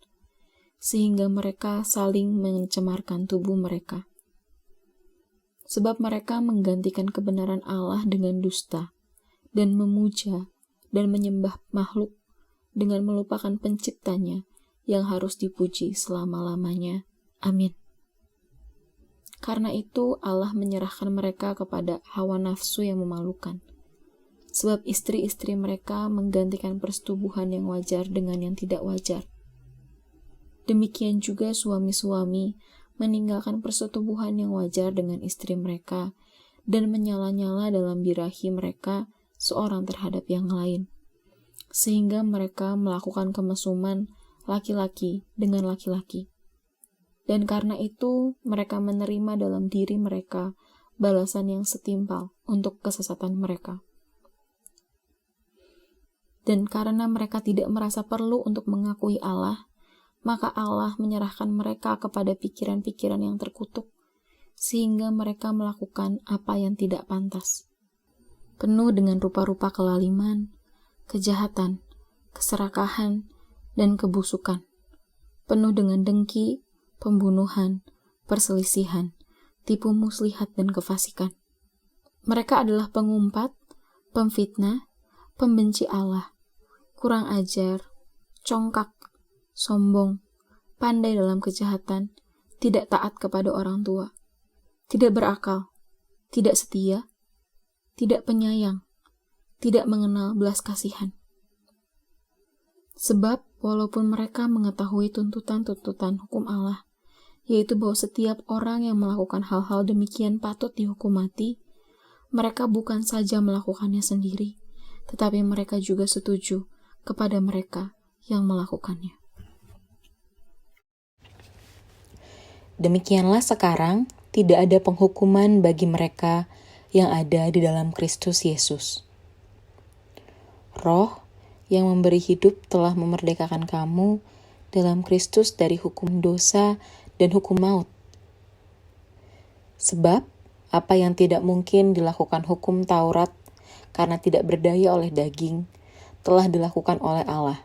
sehingga mereka saling mencemarkan tubuh mereka. Sebab mereka menggantikan kebenaran Allah dengan dusta, dan memuja dan menyembah makhluk dengan melupakan penciptanya yang harus dipuji selama-lamanya. Amin. Karena itu Allah menyerahkan mereka kepada hawa nafsu yang memalukan. Sebab istri-istri mereka menggantikan persetubuhan yang wajar dengan yang tidak wajar. Demikian juga suami-suami meninggalkan persetubuhan yang wajar dengan istri mereka dan menyala-nyala dalam birahi mereka seorang terhadap yang lain, sehingga mereka melakukan kemesuman laki-laki dengan laki-laki. Dan karena itu mereka menerima dalam diri mereka balasan yang setimpal untuk kesesatan mereka. Dan karena mereka tidak merasa perlu untuk mengakui Allah, maka Allah menyerahkan mereka kepada pikiran-pikiran yang terkutuk, sehingga mereka melakukan apa yang tidak pantas. Penuh dengan rupa-rupa kelaliman, kejahatan, keserakahan, dan kebusukan. Penuh dengan dengki, pembunuhan, perselisihan, tipu muslihat, dan kefasikan. Mereka adalah pengumpat, pemfitnah, pembenci Allah, kurang ajar, congkak, sombong, pandai dalam kejahatan, tidak taat kepada orang tua, tidak berakal, tidak setia, tidak penyayang, tidak mengenal belas kasihan. Sebab walaupun mereka mengetahui tuntutan-tuntutan hukum Allah, yaitu bahwa setiap orang yang melakukan hal-hal demikian patut dihukum mati, mereka bukan saja melakukannya sendiri, tetapi mereka juga setuju kepada mereka yang melakukannya. Demikianlah sekarang tidak ada penghukuman bagi mereka yang ada di dalam Kristus Yesus. Roh yang memberi hidup telah memerdekakan kamu dalam Kristus dari hukum dosa dan hukum maut. Sebab apa yang tidak mungkin dilakukan hukum Taurat karena tidak berdaya oleh daging, telah dilakukan oleh Allah.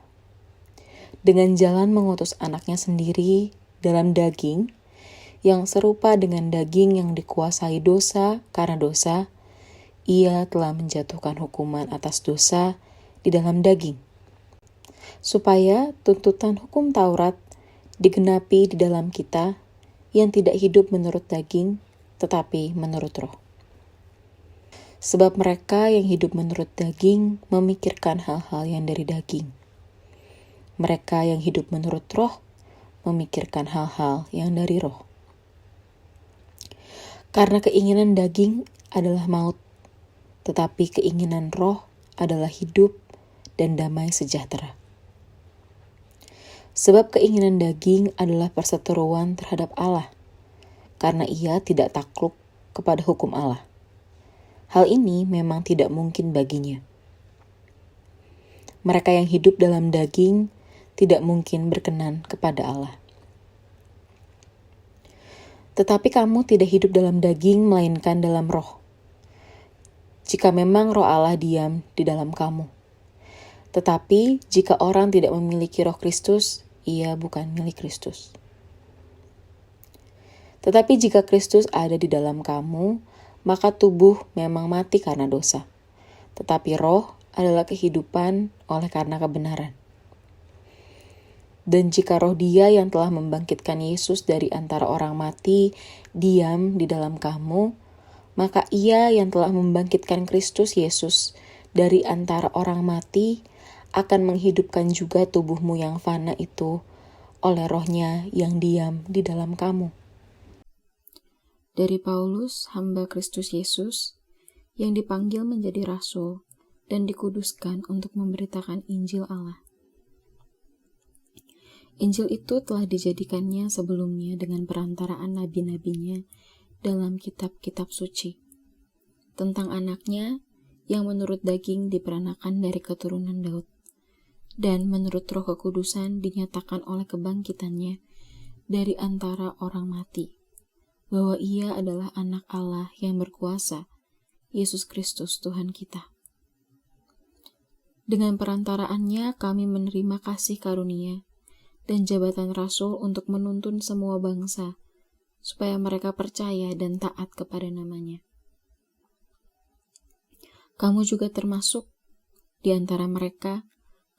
Dengan jalan mengutus anaknya sendiri dalam daging, yang serupa dengan daging yang dikuasai dosa karena dosa, ia telah menjatuhkan hukuman atas dosa di dalam daging, supaya tuntutan hukum Taurat digenapi di dalam kita yang tidak hidup menurut daging, tetapi menurut roh. Sebab mereka yang hidup menurut daging memikirkan hal-hal yang dari daging. Mereka yang hidup menurut roh memikirkan hal-hal yang dari roh. Karena keinginan daging adalah maut, tetapi keinginan roh adalah hidup dan damai sejahtera. Sebab keinginan daging adalah perseteruan terhadap Allah, karena ia tidak takluk kepada hukum Allah. Hal ini memang tidak mungkin baginya. Mereka yang hidup dalam daging tidak mungkin berkenan kepada Allah. Tetapi kamu tidak hidup dalam daging, melainkan dalam roh. Jika memang roh Allah diam di dalam kamu. Tetapi jika orang tidak memiliki roh Kristus, ia bukan milik Kristus. Tetapi jika Kristus ada di dalam kamu, maka tubuh memang mati karena dosa. Tetapi roh adalah kehidupan oleh karena kebenaran. Dan jika roh Dia yang telah membangkitkan Yesus dari antara orang mati diam di dalam kamu, maka Ia yang telah membangkitkan Kristus Yesus dari antara orang mati akan menghidupkan juga tubuhmu yang fana itu oleh Roh-Nya yang diam di dalam kamu. Dari Paulus, hamba Kristus Yesus, yang dipanggil menjadi rasul dan dikuduskan untuk memberitakan Injil Allah. Injil itu telah dijadikannya sebelumnya dengan perantaraan nabi-nabinya dalam kitab-kitab suci, tentang anaknya yang menurut daging diperanakan dari keturunan Daud, dan menurut Roh Kekudusan dinyatakan oleh kebangkitannya dari antara orang mati, bahwa ia adalah anak Allah yang berkuasa, Yesus Kristus Tuhan kita. Dengan perantaraannya kami menerima kasih karunia dan jabatan rasul untuk menuntun semua bangsa, supaya mereka percaya dan taat kepada namanya. Kamu juga termasuk di antara mereka,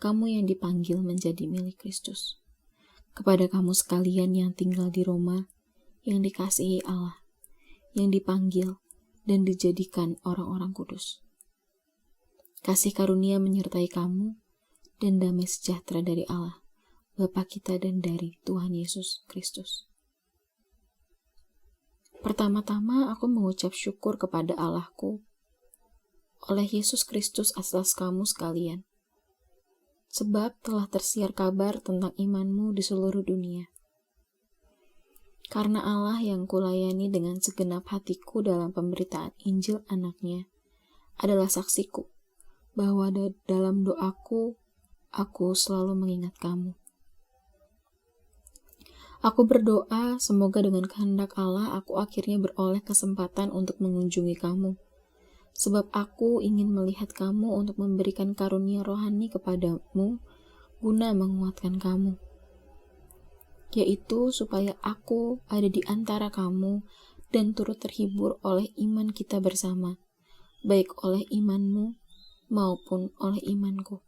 kamu yang dipanggil menjadi milik Kristus. Kepada kamu sekalian yang tinggal di Roma, yang dikasihi Allah, yang dipanggil dan dijadikan orang-orang kudus. Kasih karunia menyertai kamu dan damai sejahtera dari Allah, Bapa kita dan dari Tuhan Yesus Kristus. Pertama-tama aku mengucap syukur kepada Allahku oleh Yesus Kristus atas kamu sekalian, sebab telah tersiar kabar tentang imanmu di seluruh dunia. Karena Allah yang kulayani dengan segenap hatiku dalam pemberitaan Injil anaknya adalah saksiku, bahwa dalam doaku, aku selalu mengingat kamu. Aku berdoa semoga dengan kehendak Allah aku akhirnya beroleh kesempatan untuk mengunjungi kamu, sebab aku ingin melihat kamu untuk memberikan karunia rohani kepadamu guna menguatkan kamu, yaitu supaya aku ada di antara kamu dan turut terhibur oleh iman kita bersama, baik oleh imanmu maupun oleh imanku.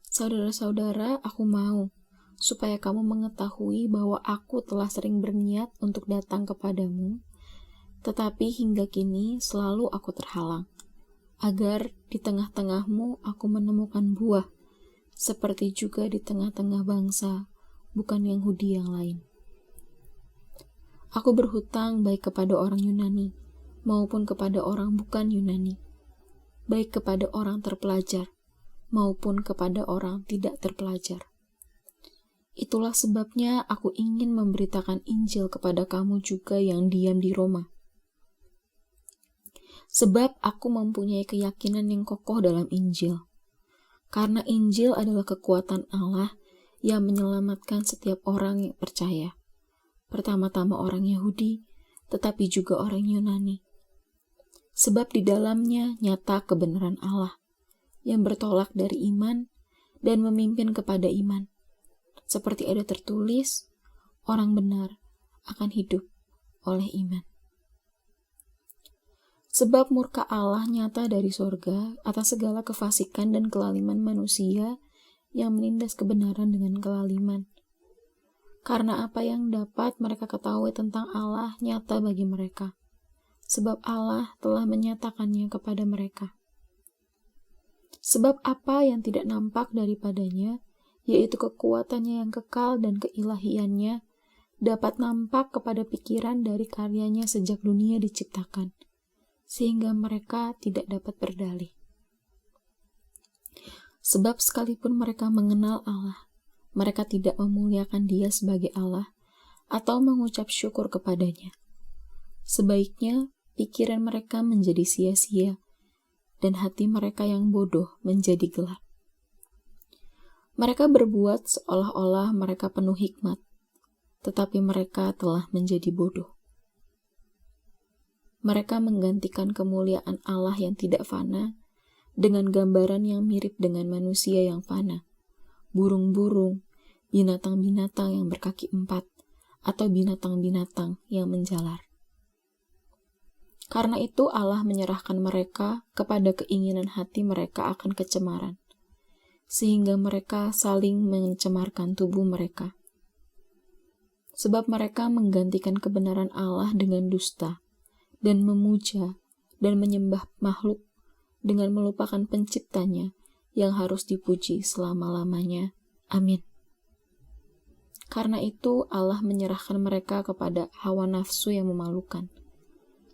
Saudara-saudara, aku mau supaya kamu mengetahui bahwa aku telah sering berniat untuk datang kepadamu, tetapi hingga kini selalu aku terhalang, agar di tengah-tengahmu aku menemukan buah, seperti juga di tengah-tengah bangsa, bukan Yahudi yang lain. Aku berhutang baik kepada orang Yunani, maupun kepada orang bukan Yunani, baik kepada orang terpelajar, maupun kepada orang tidak terpelajar. Itulah sebabnya aku ingin memberitakan Injil kepada kamu juga yang diam di Roma. Sebab aku mempunyai keyakinan yang kokoh dalam Injil. Karena Injil adalah kekuatan Allah yang menyelamatkan setiap orang yang percaya. Pertama-tama orang Yahudi, tetapi juga orang Yunani. Sebab di dalamnya nyata kebenaran Allah yang bertolak dari iman dan memimpin kepada iman. Seperti ada tertulis, orang benar akan hidup oleh iman. Sebab murka Allah nyata dari sorga atas segala kefasikan dan kelaliman manusia yang menindas kebenaran dengan kelaliman. Karena apa yang dapat mereka ketahui tentang Allah nyata bagi mereka, sebab Allah telah menyatakannya kepada mereka. Sebab apa yang tidak nampak daripadanya, yaitu kekuatannya yang kekal dan keilahiannya, dapat nampak kepada pikiran dari karyanya sejak dunia diciptakan, sehingga mereka tidak dapat berdalih. Sebab sekalipun mereka mengenal Allah, mereka tidak memuliakan Dia sebagai Allah atau mengucap syukur kepadanya. Sebaiknya pikiran mereka menjadi sia-sia dan hati mereka yang bodoh menjadi gelap. Mereka berbuat seolah-olah mereka penuh hikmat, tetapi mereka telah menjadi bodoh. Mereka menggantikan kemuliaan Allah yang tidak fana dengan gambaran yang mirip dengan manusia yang fana, burung-burung, binatang-binatang yang berkaki 4, atau binatang-binatang yang menjalar. Karena itu Allah menyerahkan mereka kepada keinginan hati mereka akan kecemaran, sehingga mereka saling mencemarkan tubuh mereka. Sebab mereka menggantikan kebenaran Allah dengan dusta, dan memuja dan menyembah makhluk dengan melupakan penciptanya yang harus dipuji selama-lamanya. Amin. Karena itu Allah menyerahkan mereka kepada hawa nafsu yang memalukan.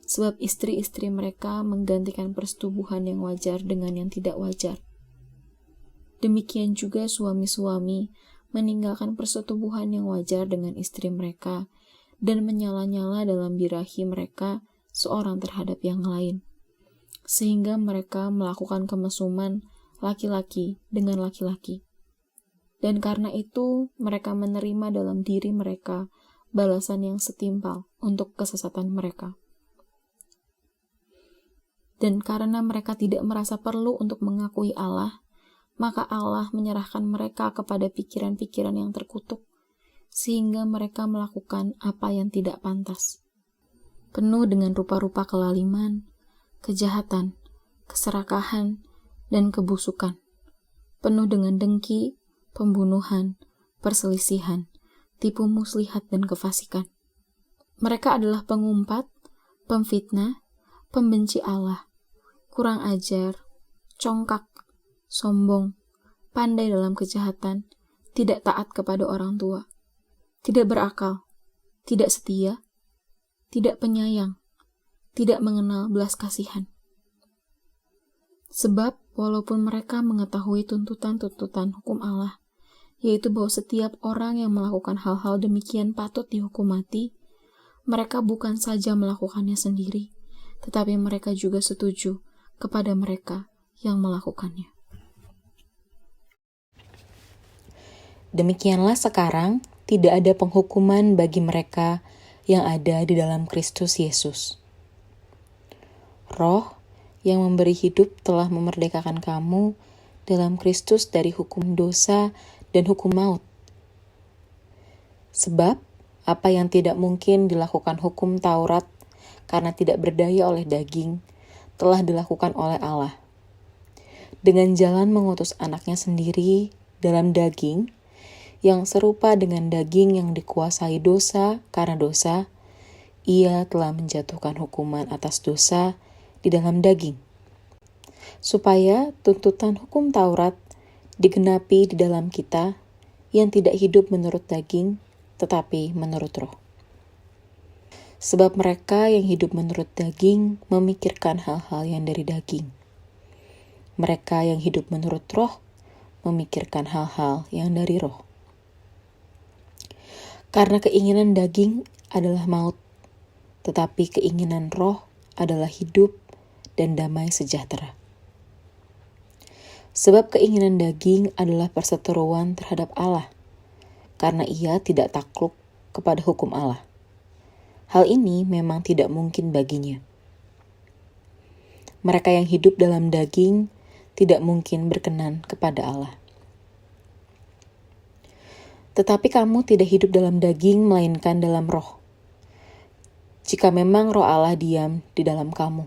Sebab istri-istri mereka menggantikan persetubuhan yang wajar dengan yang tidak wajar. Demikian juga suami-suami meninggalkan persetubuhan yang wajar dengan istri mereka dan menyala-nyala dalam birahi mereka seorang terhadap yang lain, sehingga mereka melakukan kemesuman laki-laki dengan laki-laki. Dan karena itu mereka menerima dalam diri mereka balasan yang setimpal untuk kesesatan mereka. Dan karena mereka tidak merasa perlu untuk mengakui Allah, maka Allah menyerahkan mereka kepada pikiran-pikiran yang terkutuk, sehingga mereka melakukan apa yang tidak pantas. Penuh dengan rupa-rupa kelaliman, kejahatan, keserakahan, dan kebusukan. Penuh dengan dengki, pembunuhan, perselisihan, tipu muslihat, dan kefasikan. Mereka adalah pengumpat, pemfitnah, pembenci Allah, kurang ajar, congkak, sombong, pandai dalam kejahatan, tidak taat kepada orang tua, tidak berakal, tidak setia, tidak penyayang, tidak mengenal belas kasihan. Sebab walaupun mereka mengetahui tuntutan-tuntutan hukum Allah, yaitu bahwa setiap orang yang melakukan hal-hal demikian patut dihukum mati, mereka bukan saja melakukannya sendiri, tetapi mereka juga setuju kepada mereka yang melakukannya. Demikianlah sekarang tidak ada penghukuman bagi mereka yang ada di dalam Kristus Yesus. Roh yang memberi hidup telah memerdekakan kamu dalam Kristus dari hukum dosa dan hukum maut. Sebab apa yang tidak mungkin dilakukan hukum Taurat karena tidak berdaya oleh daging, telah dilakukan oleh Allah. Dengan jalan mengutus anaknya sendiri dalam daging, yang serupa dengan daging yang dikuasai dosa karena dosa, ia telah menjatuhkan hukuman atas dosa di dalam daging, supaya tuntutan hukum Taurat digenapi di dalam kita yang tidak hidup menurut daging, tetapi menurut roh. Sebab mereka yang hidup menurut daging memikirkan hal-hal yang dari daging. Mereka yang hidup menurut roh memikirkan hal-hal yang dari roh. Karena keinginan daging adalah maut, tetapi keinginan roh adalah hidup dan damai sejahtera. Sebab keinginan daging adalah perseteruan terhadap Allah, karena ia tidak takluk kepada hukum Allah. Hal ini memang tidak mungkin baginya. Mereka yang hidup dalam daging tidak mungkin berkenan kepada Allah. Tetapi kamu tidak hidup dalam daging, melainkan dalam roh. Jika memang roh Allah diam di dalam kamu.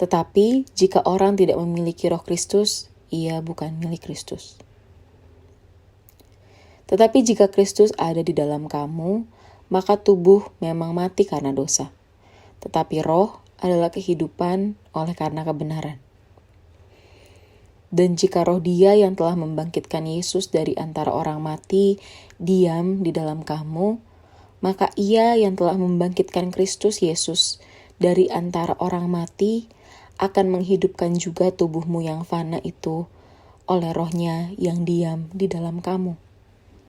Tetapi jika orang tidak memiliki roh Kristus, ia bukan milik Kristus. Tetapi jika Kristus ada di dalam kamu, maka tubuh memang mati karena dosa, tetapi roh adalah kehidupan oleh karena kebenaran. Dan jika roh Dia yang telah membangkitkan Yesus dari antara orang mati diam di dalam kamu, maka Ia yang telah membangkitkan Kristus Yesus dari antara orang mati akan menghidupkan juga tubuhmu yang fana itu oleh Roh-Nya yang diam di dalam kamu.